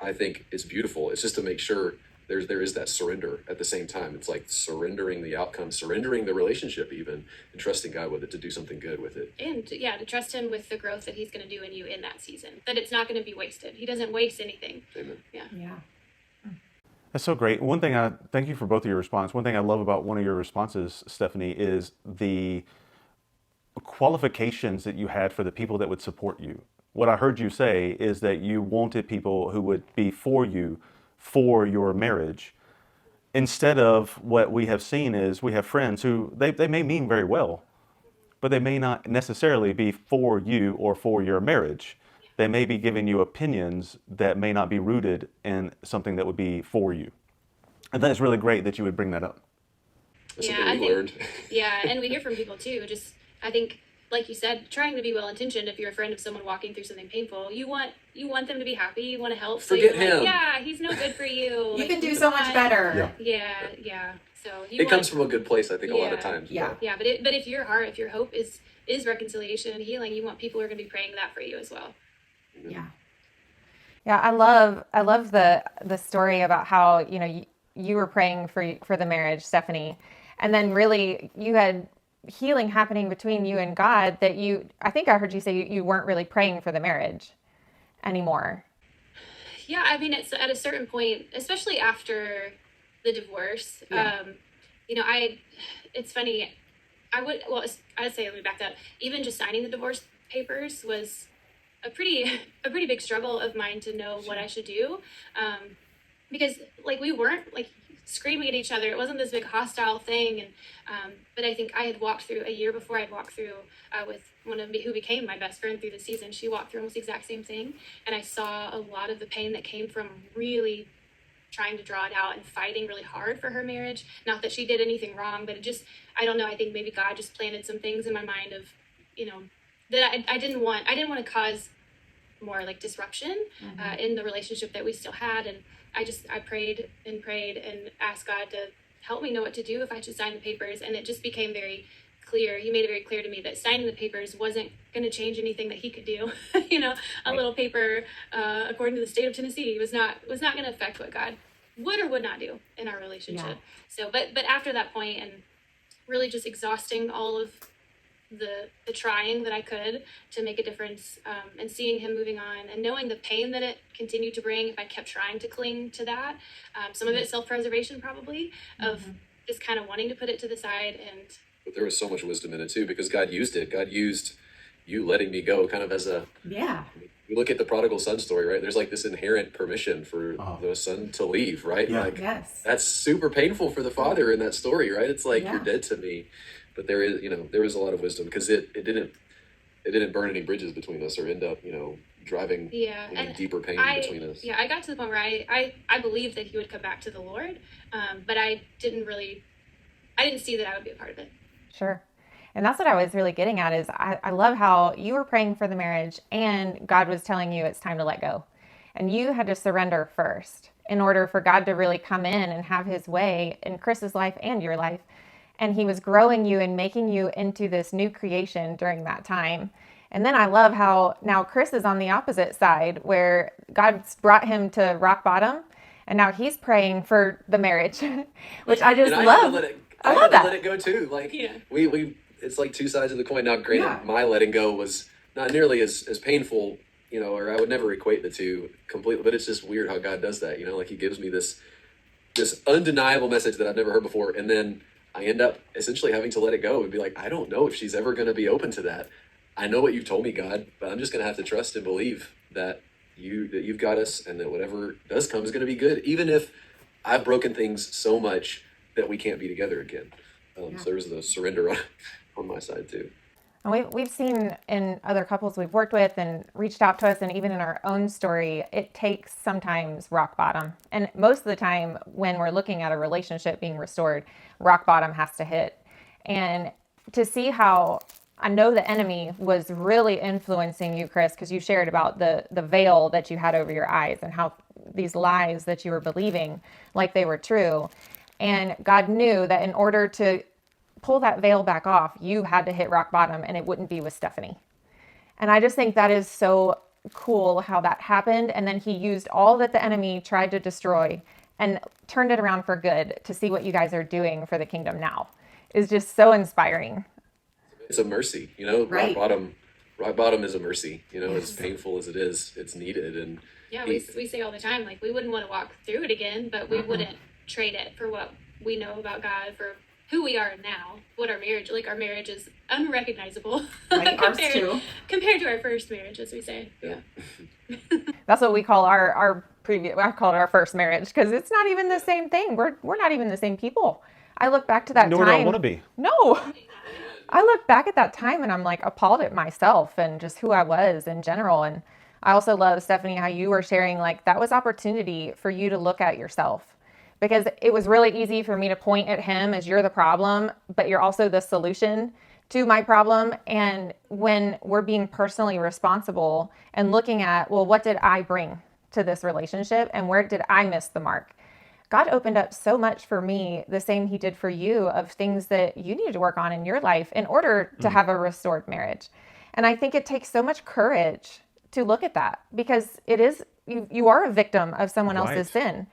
I think it's beautiful. It's just to make sure there is that surrender at the same time. It's like surrendering the outcome, surrendering the relationship even, and trusting God with it to do something good with it. And to trust him with the growth that he's going to do in you in that season, that it's not going to be wasted. He doesn't waste anything. Amen. Yeah. That's so great. Thank you for both of your response. One thing I love about one of your responses, Stephanie, is the qualifications that you had for the people that would support you. What I heard you say is that you wanted people who would be for you for your marriage, instead of what we have seen is we have friends who they may mean very well, but they may not necessarily be for you or for your marriage. They may be giving you opinions that may not be rooted in something that would be for you. And that's really great that you would bring that up. That's something we learned. And we hear from people too. Just, I think, like you said, trying to be well-intentioned. If you're a friend of someone walking through something painful, you want them to be happy. You want to help. So Forget you're him. Like, yeah, he's no good for you. You can do so much better. Yeah. So it comes from a good place, I think, a lot of times. Yeah. Yeah, but if your heart, if your hope is reconciliation and healing, you want people who are going to be praying that for you as well. Yeah. Yeah, I love the story about how, you were praying for the marriage, Stephanie, and then really you had healing happening between you and God that I think I heard you say you weren't really praying for the marriage anymore. Yeah, I mean, it's at a certain point, especially after the divorce, it's funny. I'd say, let me back that up. Even just signing the divorce papers was a pretty big struggle of mine to know what I should do. Because we weren't screaming at each other. It wasn't this big hostile thing. And, but I think I had walked through a year before I'd walked through, with one of me who became my best friend through the season. She walked through almost the exact same thing. And I saw a lot of the pain that came from really trying to draw it out and fighting really hard for her marriage. Not that she did anything wrong, but it just, I don't know. I think maybe God just planted some things in my mind of, that I didn't want to cause more disruption in the relationship that we still had. And I prayed and asked God to help me know what to do if I should sign the papers. And it just became very clear. He made it very clear to me that signing the papers wasn't going to change anything that he could do. A little paper, according to the state of Tennessee, was not going to affect what God would or would not do in our relationship. Yeah. So, but after that point, and really just exhausting all of the trying that I could to make a difference, and seeing him moving on and knowing the pain that it continued to bring if I kept trying to cling to that. Some of it self-preservation probably, of just kind of wanting to put it to the side. But there was so much wisdom in it too, because God used it. God used you letting me go kind of as a we look at the prodigal son story, right? There's like this inherent permission for the son to leave, right? Yeah. Like Yes. that's super painful for the father in that story, right? It's like, Yeah. you're dead to me. But there is, there was a lot of wisdom, because it didn't burn any bridges between us or end up, driving any deeper pain between us. I got to the point where I believed that he would come back to the Lord, but I didn't see that I would be a part of it. Sure. And that's what I was really getting at is I love how you were praying for the marriage and God was telling you it's time to let go. And you had to surrender first in order for God to really come in and have his way in Chris's life and your life. And he was growing you and making you into this new creation during that time. And then I love how now Chris is on the opposite side where God's brought him to rock bottom. And now he's praying for the marriage, which I just And love. I love had that. to let it go too. Like Yeah. we it's like two sides of the coin. Now, granted, Yeah. my letting go was not nearly as painful, or I would never equate the two completely. But it's just weird how God does that. Like he gives me this undeniable message that I've never heard before, and then I end up essentially having to let it go and be like, I don't know if she's ever going to be open to that. I know what you've told me, God, but I'm just going to have to trust and believe that you've got us, and that whatever does come is going to be good, even if I've broken things so much that we can't be together again. So there's the surrender on my side too. And we've seen in other couples we've worked with and reached out to us, and even in our own story, it takes sometimes rock bottom. And most of the time when we're looking at a relationship being restored, rock bottom has to hit. And to see how I know the enemy was really influencing you, Chris, because you shared about the veil that you had over your eyes and how these lies that you were believing like they were true. And God knew that in order to pull that veil back off, you had to hit rock bottom, and it wouldn't be with Stephanie. And I just think that is so cool how that happened. And then he used all that the enemy tried to destroy and turned it around for good to see what you guys are doing for the kingdom now is just so inspiring. It's a mercy, Right. Rock bottom is a mercy, as painful as it is, it's needed. And Yeah, we say all the time, like, we wouldn't want to walk through it again, but we wouldn't trade it for what we know about God, for who we are now, what our marriage is unrecognizable Right, ours too. compared to our first marriage, as we say. Yeah. That's what we call our previous, I call it our first marriage, because it's not even the same thing. We're not even the same people. I look back to that Nor time. do I want to be. No. I look back at that time and I'm like appalled at myself and just who I was in general. And I also love, Stephanie, how you were sharing, like, that was opportunity for you to look at yourself, because it was really easy for me to point at him as you're the problem, but you're also the solution to my problem. And when we're being personally responsible and looking at, well, what did I bring to this relationship and where did I miss the mark? God opened up so much for me, the same he did for you, of things that you needed to work on in your life in order to have a restored marriage. And I think it takes so much courage to look at that, because it is, you are a victim of someone else's sin,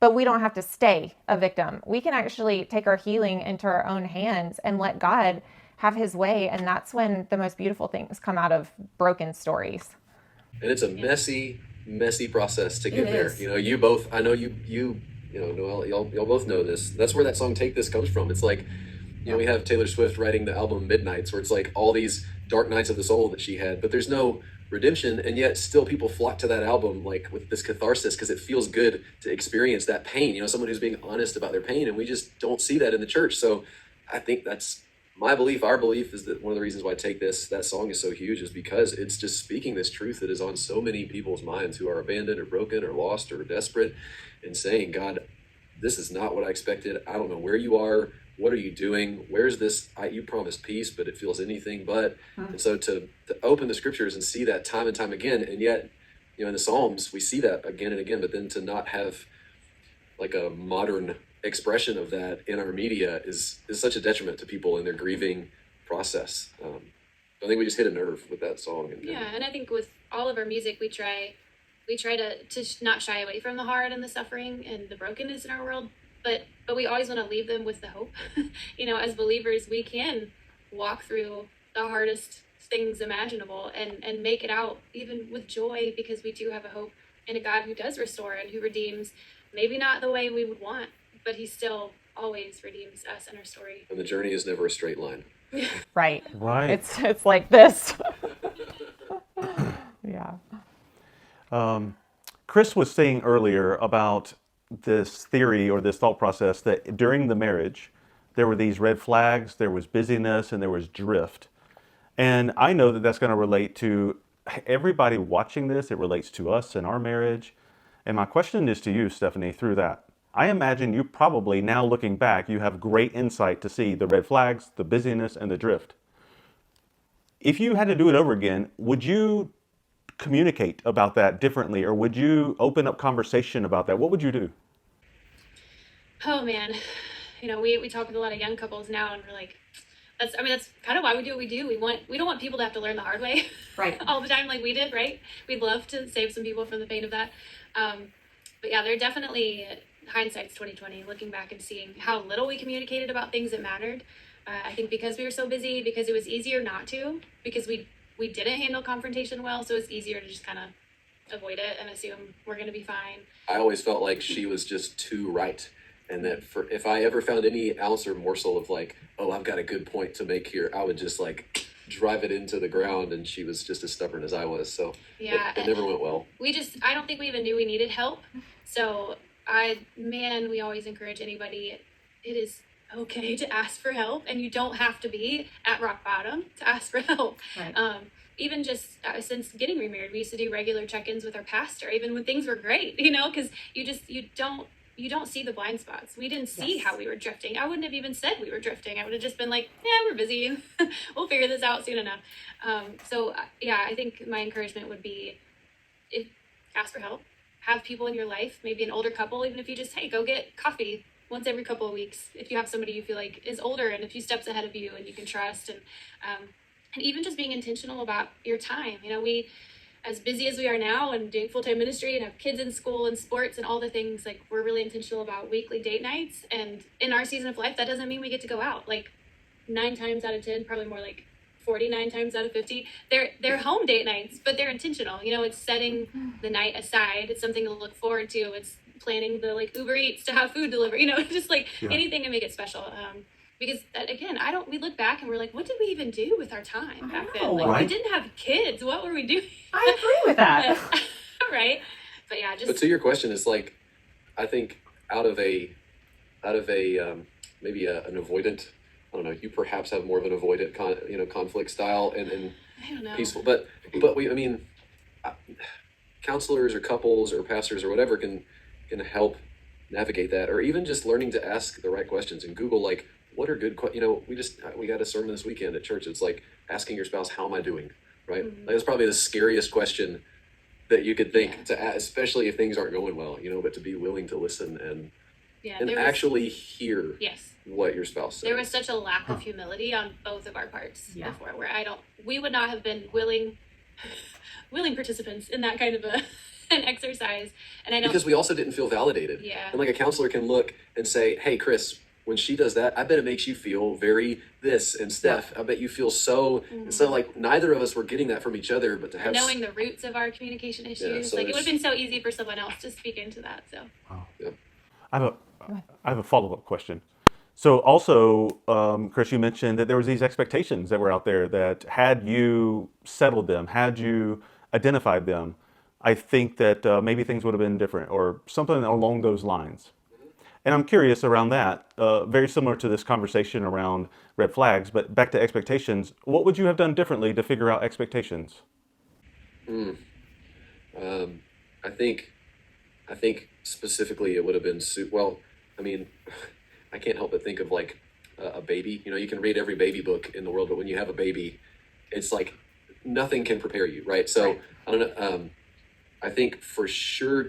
but we don't have to stay a victim. We can actually take our healing into our own hands and let God have his way. And that's when the most beautiful things come out of broken stories. And it's a messy process to get It there. is. You both, I know you Noelle, y'all both know this. That's where that song "Take This" comes from. It's like, we have Taylor Swift writing the album Midnights, where it's like all these dark nights of the soul that she had, but there's no redemption, and yet still people flock to that album like with this catharsis, because it feels good to experience that pain. Someone who's being honest about their pain, and we just don't see that in the church. So I think that's my belief. Our belief is that one of the reasons why "Take This," that song, is so huge, is because it's just speaking this truth that is on so many people's minds who are abandoned or broken or lost or desperate, and saying, God, this is not what I expected. I don't know where you are. What are you doing? Where's this? You promised peace, but it feels anything but. And so to open the scriptures and see that time and time again, and yet, in the Psalms, we see that again and again, but then to not have like a modern expression of that in our media is such a detriment to people in their grieving process. I think we just hit a nerve with that song. And I think with all of our music, we try to not shy away from the hard and the suffering and the brokenness in our world, but we always want to leave them with the hope. As believers, we can walk through the hardest things imaginable and make it out even with joy, because we do have a hope in a God who does restore and who redeems, maybe not the way we would want, but he still always redeems us in our story. And the journey is never a straight line. Right. Right. It's like this. Yeah. Chris was saying earlier about this theory or this thought process that during the marriage, there were these red flags, there was busyness, and there was drift. And I know that that's going to relate to everybody watching this. It relates to us and our marriage. And my question is to you, Stephanie, through that. I imagine you probably, now looking back, you have great insight to see the red flags, the busyness, and the drift. If you had to do it over again, would you communicate about that differently, or would you open up conversation about that? What would you do? Oh man, we talk with a lot of young couples now, and we're like, that's kind of why we do what we do. We don't want people to have to learn the hard way, Right. all the time like we did, right? We'd love to save some people from the pain of that. But yeah, they're definitely hindsight's 2020. Looking back and seeing how little we communicated about things that mattered. I think because we were so busy, because it was easier not to, because we didn't handle confrontation well, so it's easier to just kind of avoid it and assume we're going to be fine. I always felt like she was just too right. And that if I ever found any ounce or morsel of like, oh, I've got a good point to make here, I would just like drive it into the ground. And she was just as stubborn as I was. So yeah, it never went well. I don't think we even knew we needed help. So we always encourage anybody, it is okay to ask for help, and you don't have to be at rock bottom to ask for help. Right. Even just since getting remarried, we used to do regular check-ins with our pastor, even when things were great, because you don't see the blind spots. We didn't see how we were drifting. I wouldn't have even said we were drifting. I would have just been like, yeah, we're busy. We'll figure this out soon enough. I think my encouragement would be, ask for help. Have people in your life, maybe an older couple, even if you just, hey, go get coffee once every couple of weeks. If you have somebody you feel like is older and a few steps ahead of you and you can trust, and even just being intentional about your time. We, as busy as we are now and doing full-time ministry and have kids in school and sports and all the things, like we're really intentional about weekly date nights. And in our season of life, that doesn't mean we get to go out. Like 9 times out of 10, probably more like 49 times out of 50, they're home date nights, but they're intentional. It's setting the night aside. It's something to look forward to. It's planning the like Uber Eats to have food delivered, just like anything to make it special. Because again, we look back and we're like, what did we even do with our time back then? Like right? We didn't have kids. What were we doing? I agree with that. Right. But yeah, But to your question, it's like, I think out of a maybe an avoidant, I don't know, you perhaps have more of an avoidant conflict style and I don't know. peaceful, but counselors or couples or pastors or whatever can help navigate that, or even just learning to ask the right questions and Google like, what are good we got a sermon this weekend at church. It's like asking your spouse, how am I doing? Right? Mm-hmm. Like, that's probably the scariest question that you could think to ask, especially if things aren't going well, but to be willing to listen and actually hear what your spouse says. There was such a lack of humility on both of our parts before, where we would not have been willing participants in that kind of an exercise. And I know because we also didn't feel validated. Yeah. And like a counselor can look and say, hey, Chris, when she does that, I bet it makes you feel very this. And Steph, I bet you feel so. And so like neither of us were getting that from each other, but to have knowing the roots of our communication issues, so like it would have been so easy for someone else to speak into that. So I have a follow-up question. So also, Chris, you mentioned that there was these expectations that were out there that had you settled them, had you identified them, I think that maybe things would have been different or something along those lines. And I'm curious around that, very similar to this conversation around red flags, but back to expectations, what would you have done differently to figure out expectations? I think specifically it would have been, I can't help but think of like a baby. You can read every baby book in the world, but when you have a baby, it's like nothing can prepare you, right? So right. I don't know. I think for sure,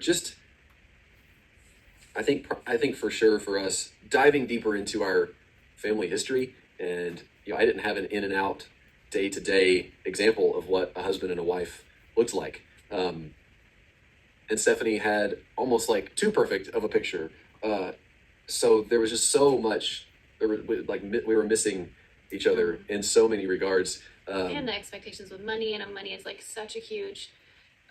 I think for sure for us diving deeper into our family history, and I didn't have an in and out day-to-day example of what a husband and a wife looked like. And Stephanie had almost like too perfect of a picture. So there was just so much, we were missing each other in so many regards. And the expectations with money, and money is like such a huge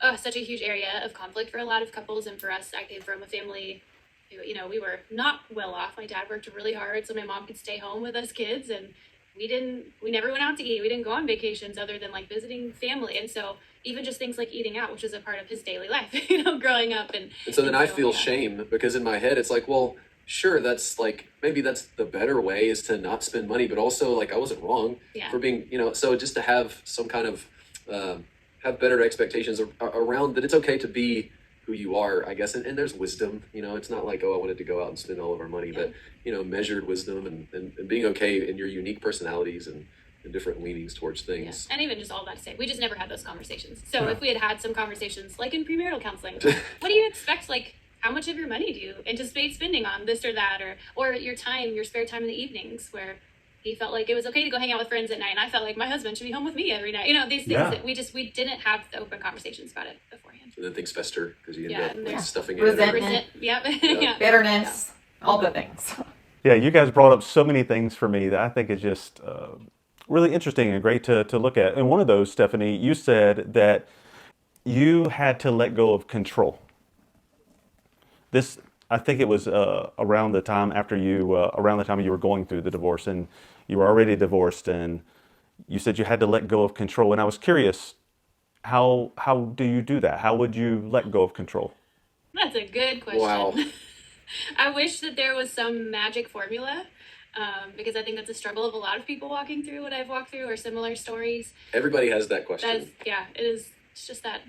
area of conflict for a lot of couples. And for us, I came from a family, we were not well off. My dad worked really hard so my mom could stay home with us kids, and we never went out to eat. We didn't go on vacations other than like visiting family. And so even just things like eating out, which was a part of his daily life, growing up. And so then I feel yeah. shame because in my head, it's like, well, sure, that's like, maybe that's the better way is to not spend money, but also like I wasn't wrong Yeah. for being, so just to have some kind of, have better expectations around that it's okay to be who you are, I guess. And there's wisdom, it's not like, oh, I wanted to go out and spend all of our money, Yeah. but, measured wisdom and being okay in your unique personalities and different leanings towards Yeah. things. And even just all that to say, we just never had those conversations. So Yeah. if we had some conversations like in premarital counseling, what do you expect? Like, how much of your money do you anticipate spending on this or that, or your time, your spare time in the evenings, where he felt like it was okay to go hang out with friends at night, and I felt like my husband should be home with me every night. These things Yeah. that we didn't have the open conversations about it beforehand. And then things fester because you end Yeah, up and like there's stuffing resentment. it. Yep. Yeah. Bitterness, all the things. Yeah, you guys brought up so many things for me that I think is just really interesting and great to look at. And one of those, Stephanie, you said that you had to let go of control. This, I think it was around the time you were going through the divorce, and you were already divorced, and you said you had to let go of control. And I was curious, how do you do that? How would you let go of control? That's a good question. Wow. I wish that there was some magic formula, because I think that's a struggle of a lot of people walking through what I've walked through or similar stories. Everybody has that question. It is. It's just that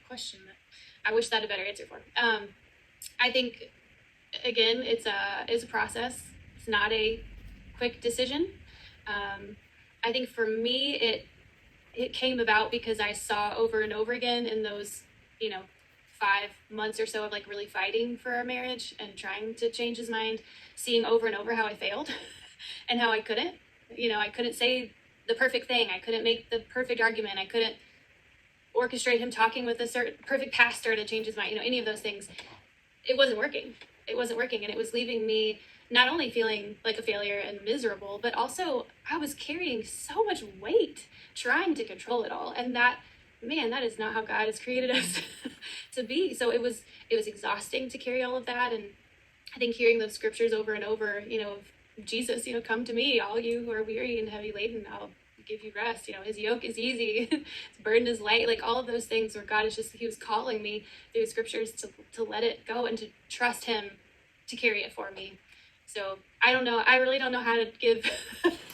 question that I wish that had a better answer for. I think, again, it's a process. It's not a quick decision. I think for me, it came about because I saw over and over again in those, 5 months or so of like really fighting for our marriage and trying to change his mind, seeing over and over how I failed and how I couldn't. I couldn't say the perfect thing. I couldn't make the perfect argument. I couldn't orchestrate him talking with a certain perfect pastor to change his mind. Any of those things. It wasn't working. And it was leaving me not only feeling like a failure and miserable, but also I was carrying so much weight trying to control it all. And that is not how God has created us to be. So it was exhausting to carry all of that. And I think hearing those scriptures over and over, of Jesus, come to me, all you who are weary and heavy laden, I'll give you rest. His yoke is easy, his burden is light, like all of those things where God he was calling me through scriptures to let it go and to trust him to carry it for me. So I don't know. I really don't know how to give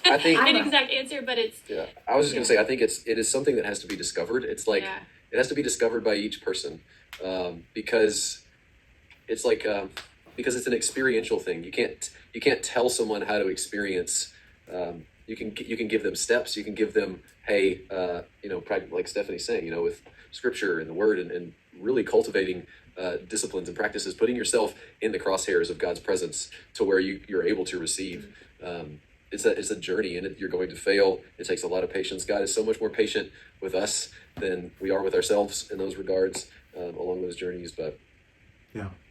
I think an exact answer, but it's. Yeah, I was just gonna say, I think it is something that has to be discovered. It's like it has to be discovered by each person, because it's like because it's an experiential thing. You can't tell someone how to experience. You can give them steps. You can give them, hey, like Stephanie's saying, with scripture and the word and really cultivating disciplines and practices, putting yourself in the crosshairs of God's presence to where you're able to receive. It's a journey, and you're going to fail. It takes a lot of patience. God is so much more patient with us than we are with ourselves in those regards along those journeys. But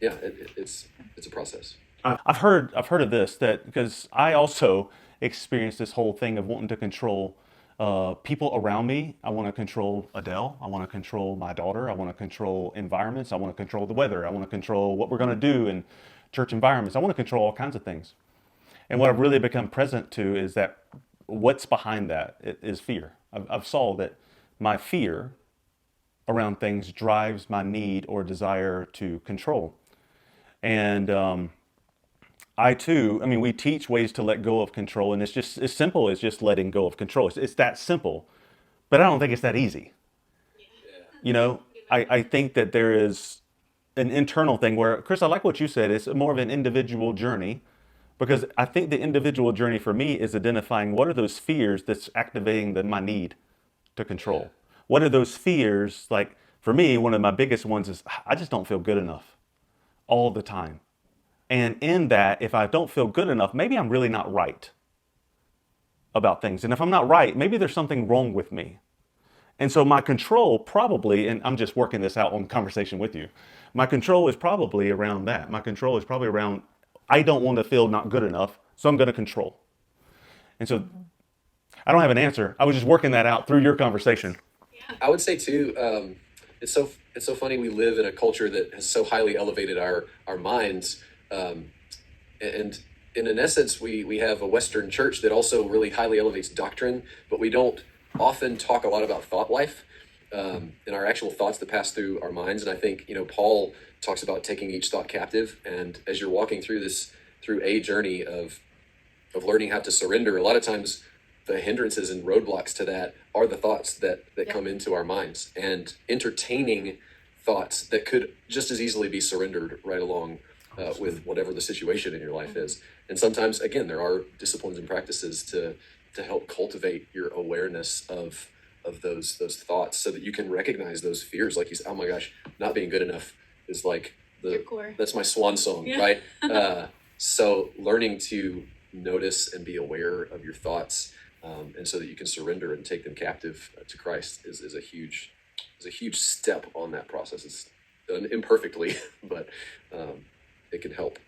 it's a process. I've heard of this, that because I also experienced this whole thing of wanting to control people around me. I want to control Adele. I want to control my daughter. I want to control environments. I want to control the weather. I want to control what we're going to do in church environments. I want to control all kinds of things. And what I've really become present to is that what's behind that is fear. I've saw that my fear around things drives my need or desire to control. And we teach ways to let go of control, and it's just as simple as just letting go of control. It's that simple, but I don't think it's that easy. I think that there is an internal thing where, Chris, I like what you said. It's more of an individual journey, because I think the individual journey for me is identifying what are those fears that's activating my need to control. What are those fears? Like for me, one of my biggest ones is I just don't feel good enough all the time. And in that, if I don't feel good enough, maybe I'm really not right about things. And if I'm not right, maybe there's something wrong with me. And so my control probably, and I'm just working this out on conversation with you, my control is probably around that. My control is probably around, I don't want to feel not good enough, so I'm going to control. And so I don't have an answer. I was just working that out through your conversation. I would say too, it's so funny. We live in a culture that has so highly elevated our minds, and in an essence, we have a Western church that also really highly elevates doctrine, but we don't often talk a lot about thought life, and our actual thoughts that pass through our minds. And I think, Paul talks about taking each thought captive. And as you're walking through a journey of learning how to surrender, a lot of times the hindrances and roadblocks to that are the thoughts that come into our minds, and entertaining thoughts that could just as easily be surrendered right along with whatever the situation in your life is. And sometimes, again, there are disciplines and practices to help cultivate your awareness of those thoughts, so that you can recognize those fears. Like you said, oh my gosh, not being good enough is like Your core. that's my swan song, Yeah. right? So learning to notice and be aware of your thoughts, and so that you can surrender and take them captive to Christ is a huge step on that process. It's done imperfectly, but it can help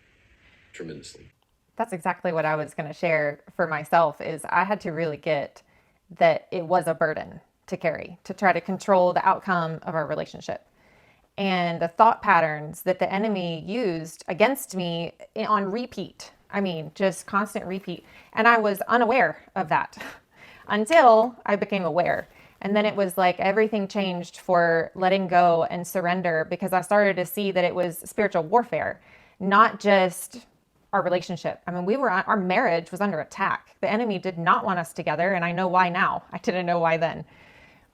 tremendously. That's exactly what I was going to share for myself. Is I had to really get that it was a burden to carry, to try to control the outcome of our relationship, and the thought patterns that the enemy used against me on repeat. I mean, just constant repeat. And I was unaware of that until I became aware. And then it was like everything changed for letting go and surrender, because I started to see that it was spiritual warfare, not just our relationship. I mean, our marriage was under attack. The enemy did not want us together. And I know why now. I didn't know why then.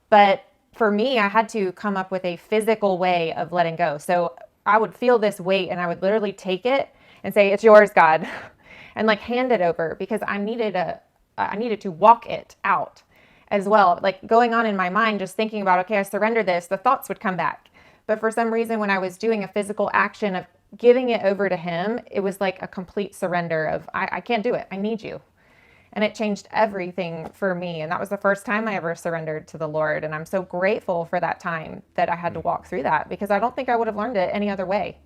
But for me, I had to come up with a physical way of letting go. So I would feel this weight and I would literally take it and say, it's yours, God, and like hand it over, because I needed to walk it out as well. Like going on in my mind, just thinking about, okay, I surrender this, the thoughts would come back. But for some reason, when I was doing a physical action of giving it over to him, it was like a complete surrender of, I can't do it. I need you. And it changed everything for me. And that was the first time I ever surrendered to the Lord. And I'm so grateful for that time that I had to walk through that, because I don't think I would have learned it any other way.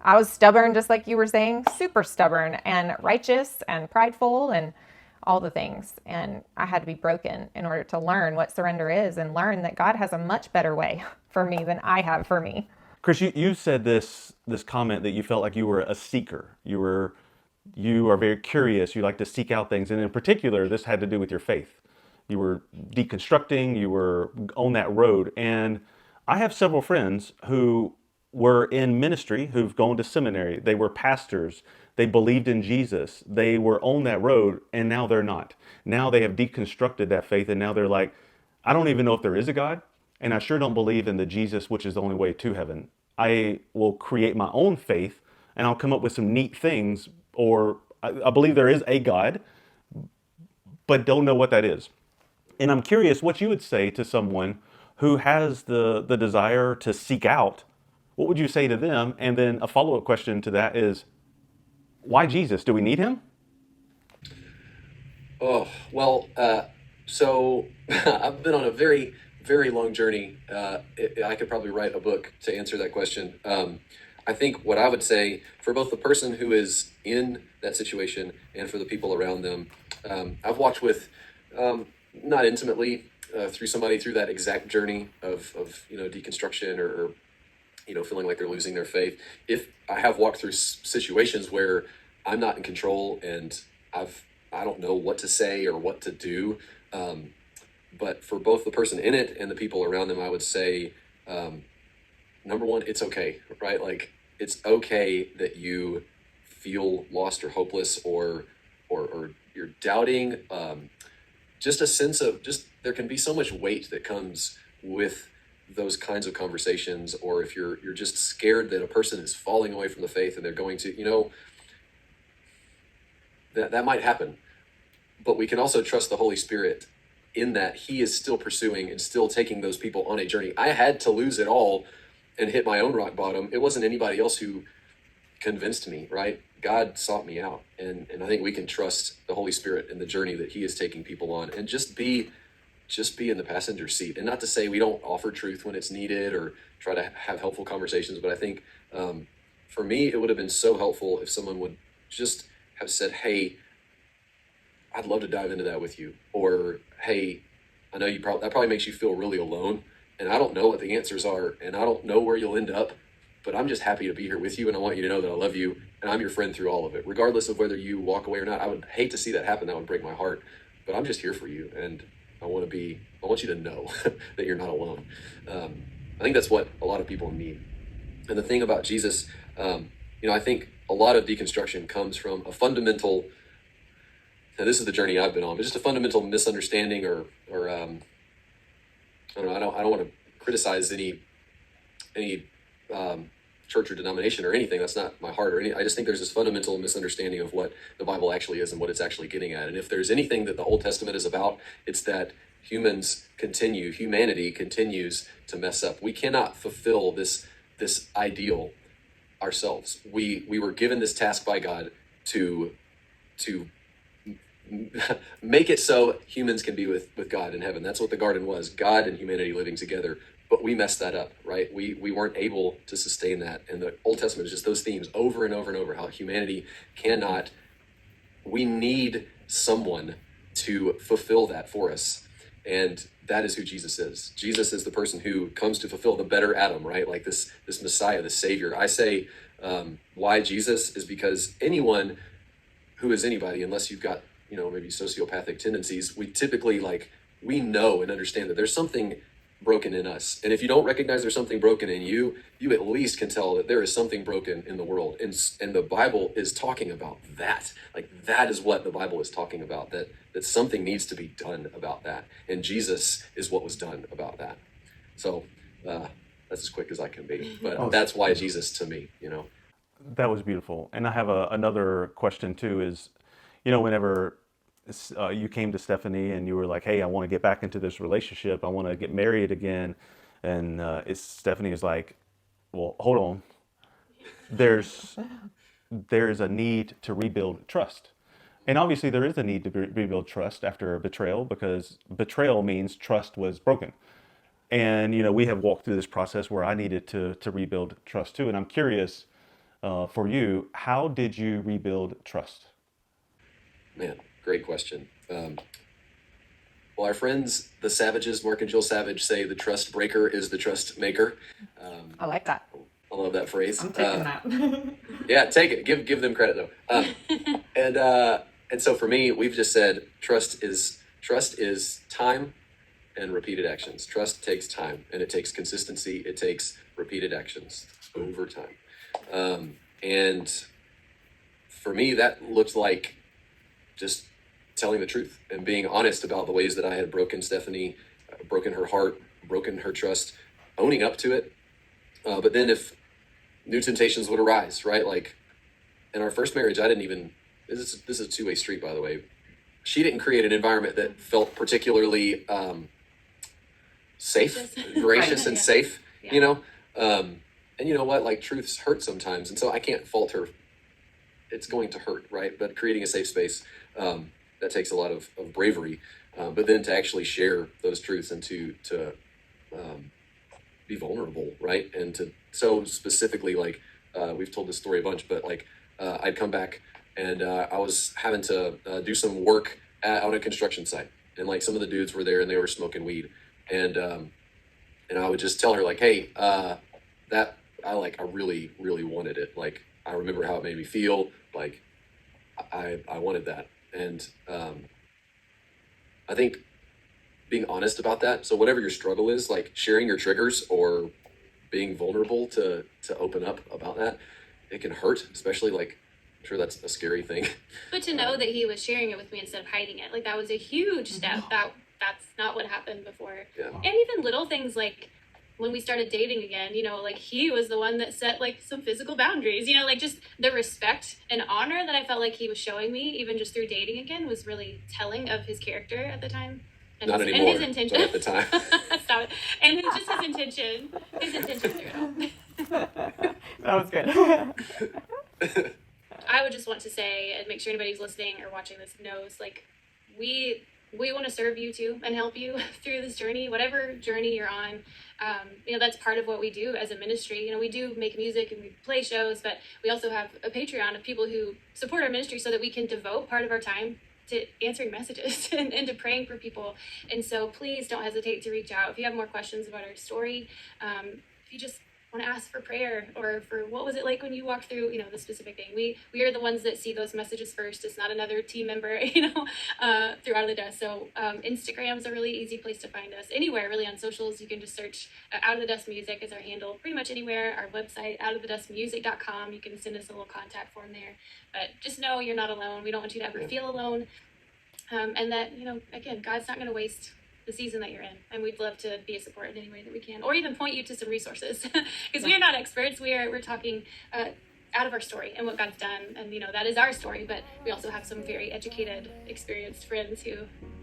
I was stubborn, just like you were saying, super stubborn and righteous and prideful and all the things. And I had to be broken in order to learn what surrender is, and learn that God has a much better way for me than I have for me. Chris, you said this comment that you felt like you were a seeker. You are very curious. You like to seek out things. And in particular, this had to do with your faith. You were deconstructing, you were on that road. And I have several friends who were in ministry, who've gone to seminary. They were pastors. They believed in Jesus. They were on that road, and now they're not. Now they have deconstructed that faith, and now they're like, I don't even know if there is a God, and I sure don't believe in the Jesus, which is the only way to heaven. I will create my own faith, and I'll come up with some neat things, or I believe there is a God, but don't know what that is. And I'm curious what you would say to someone who has the desire to seek out. What would you say to them? And then a follow-up question to that is, why Jesus? Do we need him? Oh, well, so I've been on a very, very long journey. I could probably write a book to answer that question. I think what I would say for both the person who is in that situation and for the people around them, I've walked with, not intimately, through somebody through that exact journey of deconstruction or feeling like they're losing their faith. If I have walked through situations where I'm not in control and I don't know what to say or what to do, but for both the person in it and the people around them, I would say, number one, it's okay, right? Like, it's okay that you feel lost or hopeless or you're doubting. Just a sense of there can be so much weight that comes with those kinds of conversations, or if you're just scared that a person is falling away from the faith and they're going to, that might happen. But we can also trust the Holy Spirit in that he is still pursuing and still taking those people on a journey. I had to lose it all and hit my own rock bottom. It wasn't anybody else who convinced me, right? God sought me out. And I think we can trust the Holy Spirit in the journey that he is taking people on, and just be in the passenger seat. And not to say we don't offer truth when it's needed or try to have helpful conversations, but I think for me, it would have been so helpful if someone would just have said, hey, I'd love to dive into that with you. Or, hey, I know that probably makes you feel really alone, and I don't know what the answers are, and I don't know where you'll end up, but I'm just happy to be here with you, and I want you to know that I love you, and I'm your friend through all of it, regardless of whether you walk away or not. I would hate to see that happen. That would break my heart, but I'm just here for you, and I want you to know that you're not alone. I think that's what a lot of people need. And the thing about Jesus, I think a lot of deconstruction comes from a fundamental, and this is the journey I've been on, but just a fundamental misunderstanding or I don't want to criticize any church or denomination or anything. That's not my heart I just think there's this fundamental misunderstanding of what the Bible actually is and what it's actually getting at. And if there's anything that the Old Testament is about, it's that humanity continues to mess up. We cannot fulfill this ideal ourselves. We were given this task by God to make it so humans can be with God in heaven. That's what the garden was, God and humanity living together. But we messed that up, right? We weren't able to sustain that. And the Old Testament is just those themes over and over and over, how humanity cannot, we need someone to fulfill that for us. And that is who Jesus is. Jesus is the person who comes to fulfill the better Adam, right? Like this Messiah, the Savior. I say why Jesus is because anyone who is anybody, unless you've got, maybe sociopathic tendencies, we typically we know and understand that there's something broken in us. And if you don't recognize there's something broken in you, you at least can tell that there is something broken in the world. And the Bible is talking about that. That is what the Bible is talking about, that something needs to be done about that. And Jesus is what was done about that. So that's as quick as I can be. But that's why Jesus to me, That was beautiful. And I have another question too is, whenever you came to Stephanie and you were like, hey, I want to get back into this relationship. I want to get married again. And Stephanie is like, well, hold on. There's a need to rebuild trust. And obviously there is a need to rebuild trust after a betrayal, because betrayal means trust was broken. And, we have walked through this process where I needed to rebuild trust too. And I'm curious for you, how did you rebuild trust? Man, great question. Well, our friends, the Savages, Mark and Jill Savage, say the trust breaker is the trust maker. I like that. I love that phrase. I'm taking that. Yeah, take it. Give them credit though. And so for me, we've just said trust is time and repeated actions. Trust takes time, and it takes consistency. It takes repeated actions over time. And for me, that looked like just telling the truth and being honest about the ways that I had broken Stephanie, broken her heart, broken her trust, owning up to it. But then if new temptations would arise, right? Like in our first marriage, this is a two-way street, by the way. She didn't create an environment that felt particularly safe, gracious and safe, And you know what? Truths hurt sometimes. And so I can't fault her. It's going to hurt, right? But creating a safe space, that takes a lot of bravery. But then to actually share those truths and to be vulnerable, right? And so specifically, we've told this story a bunch, but I'd come back and I was having to do some work on a construction site. And some of the dudes were there and they were smoking weed. And I would just tell her hey, that I really, really wanted it. I remember how it made me feel. I wanted that. And I think being honest about that. So whatever your struggle is, sharing your triggers or being vulnerable to open up about that, it can hurt, especially I'm sure that's a scary thing. But to know that he was sharing it with me instead of hiding it, that was a huge step. That's not what happened before. Yeah. And even little things when we started dating again, he was the one that set some physical boundaries, just the respect and honor that I felt he was showing me, even just through dating again, was really telling of his character at the time. And Not anymore, and his intention. but at the time. Stop it. And just his intention through it all. That was good. I would just want to say, and make sure anybody who's listening or watching this knows, we want to serve you too and help you through this journey, whatever journey you're on. That's part of what we do as a ministry. We do make music and we play shows, but we also have a Patreon of people who support our ministry so that we can devote part of our time to answering messages and to praying for people. And so please don't hesitate to reach out if you have more questions about our story. If you just want to ask for prayer, or for what was it like when you walked through, the specific thing. We are the ones that see those messages first. It's not another team member, through Out of the Dust. So Instagram's a really easy place to find us. Anywhere really on socials, you can just search Out of the Dust Music is our handle. Pretty much anywhere. Our website, outofthedustmusic.com. You can send us a little contact form there. But just know you're not alone. We don't want you to ever feel alone. And that, again, God's not going to waste the season that you're in, and we'd love to be a support in any way that we can, or even point you to some resources, because we are not experts. We're talking out of our story and what God's done, and that is our story. But we also have some very educated, experienced friends who,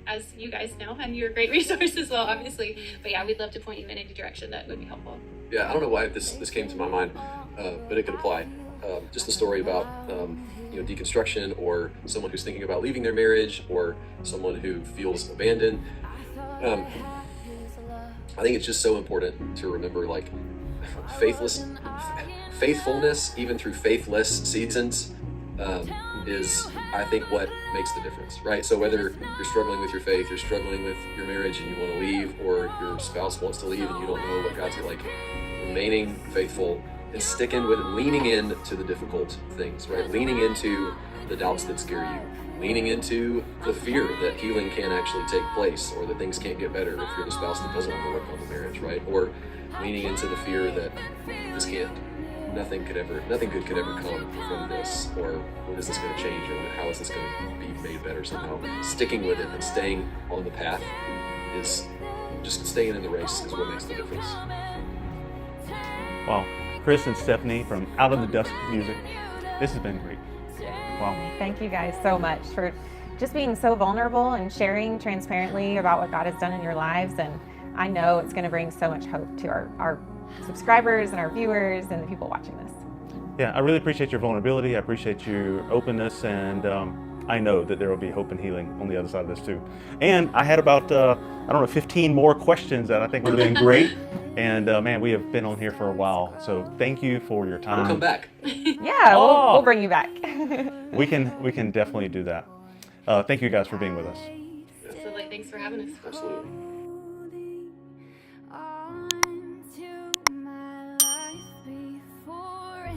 as you guys know, and you're a great resource as well, obviously. But yeah, we'd love to point you in any direction that would be helpful. Yeah, I don't know why this came to my mind, but it could apply. Just the story about deconstruction, or someone who's thinking about leaving their marriage, or someone who feels abandoned. I think it's just so important to remember, like, faithfulness, even through faithless seasons, is, I think, what makes the difference, right? So whether you're struggling with your faith, you're struggling with your marriage and you want to leave, or your spouse wants to leave and you don't know what God's like, remaining faithful and sticking with it, leaning into the difficult things, right? Leaning into the doubts that scare you, leaning into the fear that healing can't actually take place, or that things can't get better if you're the spouse that doesn't want to work on the marriage, right? Or leaning into the fear that nothing good could ever come from this, or when is this going to change, or how is this going to be made better somehow. Sticking with it and staying on the path is just staying in the race is what makes the difference. Wow. Chris and Stephanie from Out of the Dust Music, this has been great. Wow. Thank you guys so much for just being so vulnerable and sharing transparently about what God has done in your lives. And I know it's going to bring so much hope to our subscribers and our viewers and the people watching this. Yeah, I really appreciate your vulnerability. I appreciate your openness, and I know that there will be hope and healing on the other side of this too. And I had about, 15 more questions that I think would have been great. And man, we have been on here for a while. So thank you for your time. We'll come back. Yeah, we'll bring you back. We can definitely do that. Thank you guys for being with us. Absolutely. Thanks for having us. Absolutely. Onto my life before